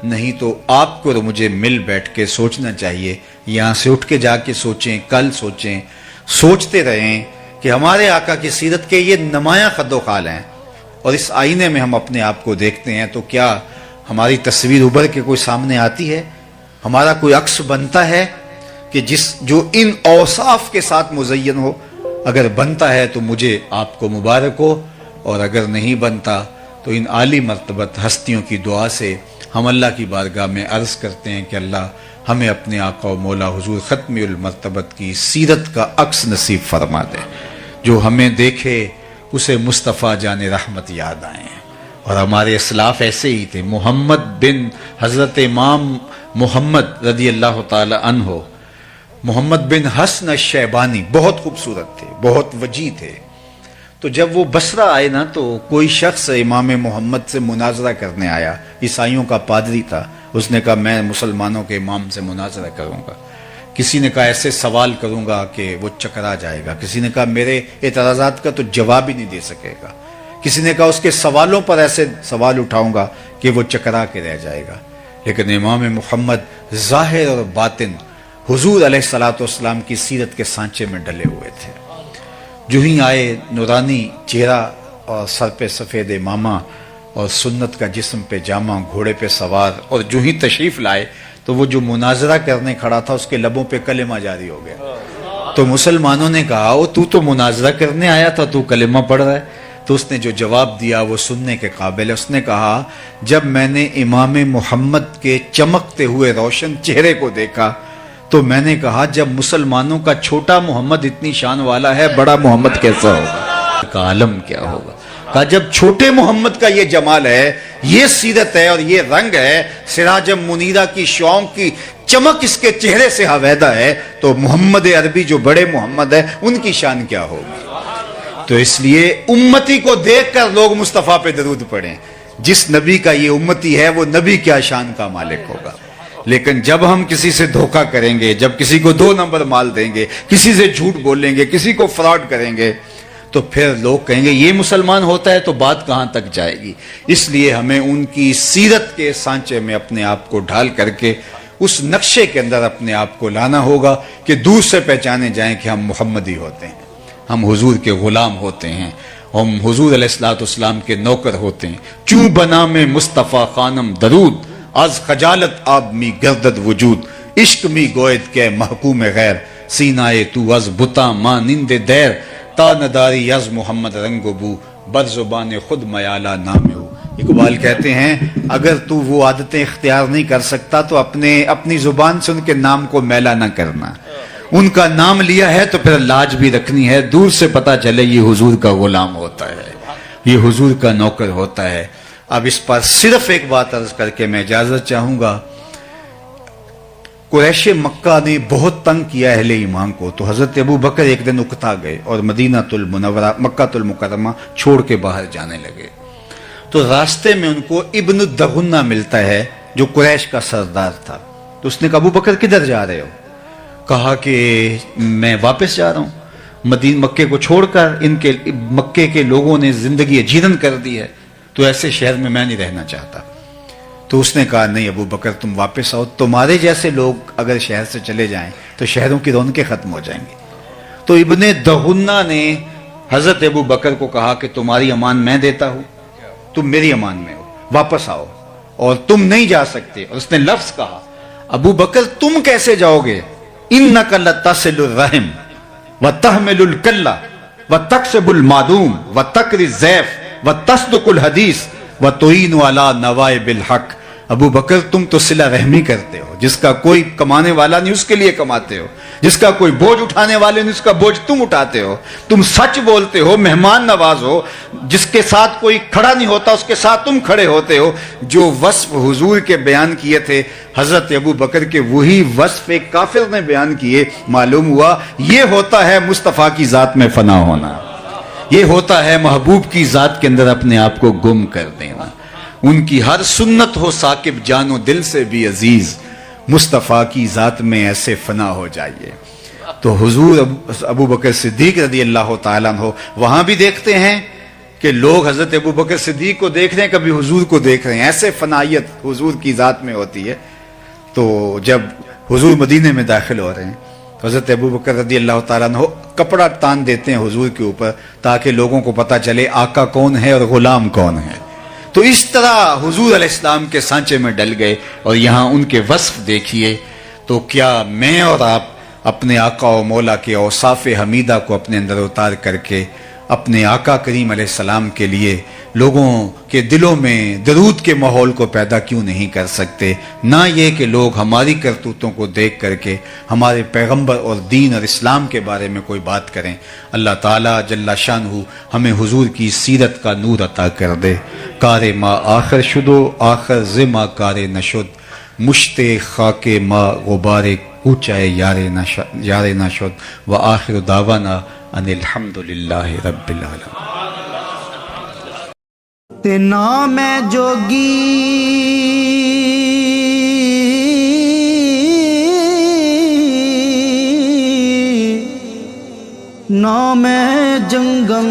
نہیں تو آپ کو اور مجھے مل بیٹھ کے سوچنا چاہیے، یہاں سے اٹھ کے جا کے سوچیں، کل سوچیں، سوچتے رہیں کہ ہمارے آقا کی سیرت کے یہ نمایاں خد و خال ہیں، اور اس آئینے میں ہم اپنے آپ کو دیکھتے ہیں تو کیا ہماری تصویر ابھر کے کوئی سامنے آتی ہے، ہمارا کوئی عکس بنتا ہے کہ جو ان اوصاف کے ساتھ مزین ہو؟ اگر بنتا ہے تو مجھے آپ کو مبارک ہو، اور اگر نہیں بنتا تو ان عالی مرتبت ہستیوں کی دعا سے ہم اللہ کی بارگاہ میں عرض کرتے ہیں کہ اللہ ہمیں اپنے آقا و مولا حضور ختم المرتبت کی سیرت کا عکس نصیب فرما دے، جو ہمیں دیکھے اسے مصطفیٰ جان رحمت یاد آئے. اور ہمارے اسلاف ایسے ہی تھے. محمد بن حضرت امام محمد رضی اللہ تعالی عنہ، محمد بن حسن الشیبانی بہت خوبصورت تھے، بہت وجیح تھے. تو جب وہ بصرہ آئے نا تو کوئی شخص امام محمد سے مناظرہ کرنے آیا، عیسائیوں کا پادری تھا. اس نے کہا میں مسلمانوں کے امام سے مناظرہ کروں گا. کسی نے کہا ایسے سوال کروں گا کہ وہ چکرا جائے گا. کسی نے کہا میرے اعتراضات کا تو جواب ہی نہیں دے سکے گا. کسی نے کہا اس کے سوالوں پر ایسے سوال اٹھاؤں گا کہ وہ چکرا کے رہ جائے گا. لیکن امام محمد ظاہر اور باطن حضور علیہ الصلوۃ والسلام کی سیرت کے سانچے میں ڈلے ہوئے تھے. جو ہی آئے، نورانی چہرہ اور سر پہ سفید امامہ اور سنت کا جسم پہ جامہ، گھوڑے پہ سوار، اور جو ہی تشریف لائے تو وہ جو مناظرہ کرنے کھڑا تھا اس کے لبوں پہ کلمہ جاری ہو گیا. تو مسلمانوں نے کہا تو تو مناظرہ کرنے آیا تھا، تو کلمہ پڑھ رہا ہے. تو اس نے جو جواب دیا وہ سننے کے قابل ہے. اس نے کہا جب میں نے امام محمد کے چمکتے ہوئے روشن چہرے کو دیکھا تو میں نے کہا جب مسلمانوں کا چھوٹا محمد اتنی شان والا ہے، بڑا محمد کیسا ہوگا، کا عالم کیا ہوگا. کہا جب چھوٹے محمد کا یہ جمال ہے، یہ سیرت ہے اور یہ رنگ ہے، سراج منیرہ کی شعاؤں کی چمک اس کے چہرے سے حویدہ ہے، تو محمد عربی جو بڑے محمد ہے ان کی شان کیا ہوگی. تو اس لیے امتی کو دیکھ کر لوگ مصطفیٰ پہ درود پڑھیں. جس نبی کا یہ امتی ہے وہ نبی کیا شان کا مالک ہوگا. لیکن جب ہم کسی سے دھوکہ کریں گے، جب کسی کو 2 نمبر مال دیں گے، کسی سے جھوٹ بولیں گے، کسی کو فراڈ کریں گے، تو پھر لوگ کہیں گے یہ مسلمان ہوتا ہے، تو بات کہاں تک جائے گی. اس لیے ہمیں ان کی سیرت کے سانچے میں اپنے آپ کو ڈھال کر کے اس نقشے کے اندر اپنے آپ کو لانا ہوگا کہ دور سے پہچانے جائیں کہ ہم محمدی ہوتے ہیں، ہم حضور کے غلام ہوتے ہیں، ہم حضور علیہ الصلوۃ والسلام کے نوکر ہوتے ہیں. چوں بنا میں مصطفیٰ خانم درود، از خجالت آب می گردد وجود، عشق می گوید کے محکوم غیر، سینائے تو از بتا مانند دیر، تا نداری از محمد رنگ و بو، بر زبان خود میالہ نام ہو. اقبال کہتے ہیں اگر تو وہ عادتیں اختیار نہیں کر سکتا تو اپنی زبان سے ان کے نام کو میلا نہ کرنا. ان کا نام لیا ہے تو پھر لاج بھی رکھنی ہے، دور سے پتا چلے یہ حضور کا غلام ہوتا ہے، یہ حضور کا نوکر ہوتا ہے. اب اس پر صرف ایک بات عرض کر کے میں اجازت چاہوں گا. قریش مکہ نے بہت تنگ کیا اہل ایمان کو، تو حضرت ابو بکر ایک دن اکتا گئے اور مدینہ المنورہ مکہ المکرمہ چھوڑ کے باہر جانے لگے. تو راستے میں ان کو ابن الدغنہ ملتا ہے جو قریش کا سردار تھا. تو اس نے کہا ابو بکر کدھر جا رہے ہو؟ کہا کہ میں واپس جا رہا ہوں، مکے کو چھوڑ کر. مکے کے لوگوں نے زندگی اجیرن کر دی ہے، تو ایسے شہر میں نہیں رہنا چاہتا. تو اس نے کہا نہیں ابو بکر تم واپس آؤ، تمہارے جیسے لوگ اگر شہر سے چلے جائیں تو شہروں کی رونقیں ختم ہو جائیں گی. تو ابن دغنہ نے حضرت ابو بکر کو کہا کہ تمہاری امان میں دیتا ہوں، تم میری امان میں ہو، واپس آؤ، اور تم نہیں جا سکتے. اور اس نے لفظ کہا ابو بکر تم کیسے جاؤ گے؟ انک لتصل الرحم وتحمل الکلہ وتکسب المعدوم وتقری الضیف وتصدق الحدیث وتعین علی نوائب الحق. ابو بکر تم تو صلہ رحمی کرتے ہو، جس کا کوئی کمانے والا نہیں اس کے لیے کماتے ہو، جس کا کوئی بوجھ اٹھانے والے نہیں اس کا بوجھ تم اٹھاتے ہو، تم سچ بولتے ہو، مہمان نواز ہو، جس کے ساتھ کوئی کھڑا نہیں ہوتا اس کے ساتھ تم کھڑے ہوتے ہو. جو وصف حضور کے بیان کیے تھے حضرت ابو بکر کے، وہی وصف ایک کافر نے بیان کیے. معلوم ہوا یہ ہوتا ہے مصطفیٰ کی ذات میں فنا ہونا، یہ ہوتا ہے محبوب کی ذات کے اندر اپنے آپ کو گم کر دینا. ان کی ہر سنت ہو ثاقب جان و دل سے بھی عزیز، مصطفیٰ کی ذات میں ایسے فنا ہو جائیے. تو حضور ابو بکر صدیق رضی اللہ تعالیٰ عنہ وہاں بھی دیکھتے ہیں کہ لوگ حضرت ابو بکر صدیق کو دیکھ رہے ہیں، کبھی حضور کو دیکھ رہے ہیں. ایسے فنائیت حضور کی ذات میں ہوتی ہے. تو جب حضور مدینے میں داخل ہو رہے ہیں تو حضرت ابو بکر رضی اللہ تعالیٰ عنہ کپڑا تان دیتے ہیں حضور کے اوپر تاکہ لوگوں کو پتا چلے آقا کون ہے اور غلام کون ہے. تو اس طرح حضور علیہ السلام کے سانچے میں ڈل گئے. اور یہاں ان کے وصف دیکھیے. تو کیا میں اور آپ اپنے آقا و مولا کے اوصاف حمیدہ کو اپنے اندر اتار کر کے اپنے آقا کریم علیہ السلام کے لیے لوگوں کے دلوں میں درود کے ماحول کو پیدا کیوں نہیں کر سکتے؟ نہ یہ کہ لوگ ہماری کرتوتوں کو دیکھ کر کے ہمارے پیغمبر اور دین اور اسلام کے بارے میں کوئی بات کریں۔ اللہ تعالیٰ جل شانہ ہمیں حضور کی سیرت کا نور عطا کر دے۔ کار ما آخر شدو آخر زما کار نشد، مشت خاک ما غبار کوچائے یار نشد، وآخر دعوانا ان الحمدللہ رب العالمین۔ تے نام ہے جوگی نام ہے جنگم،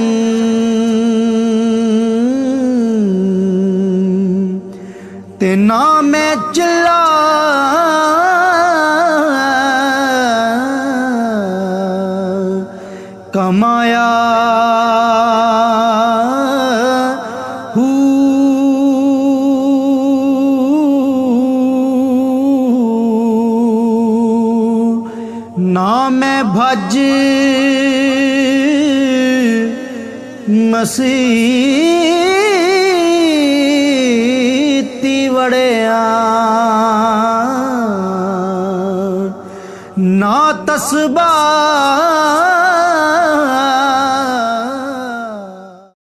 تے نام ہے چلا کمایا نام ہے بھج مسیتی وڑیا، نا تسبیح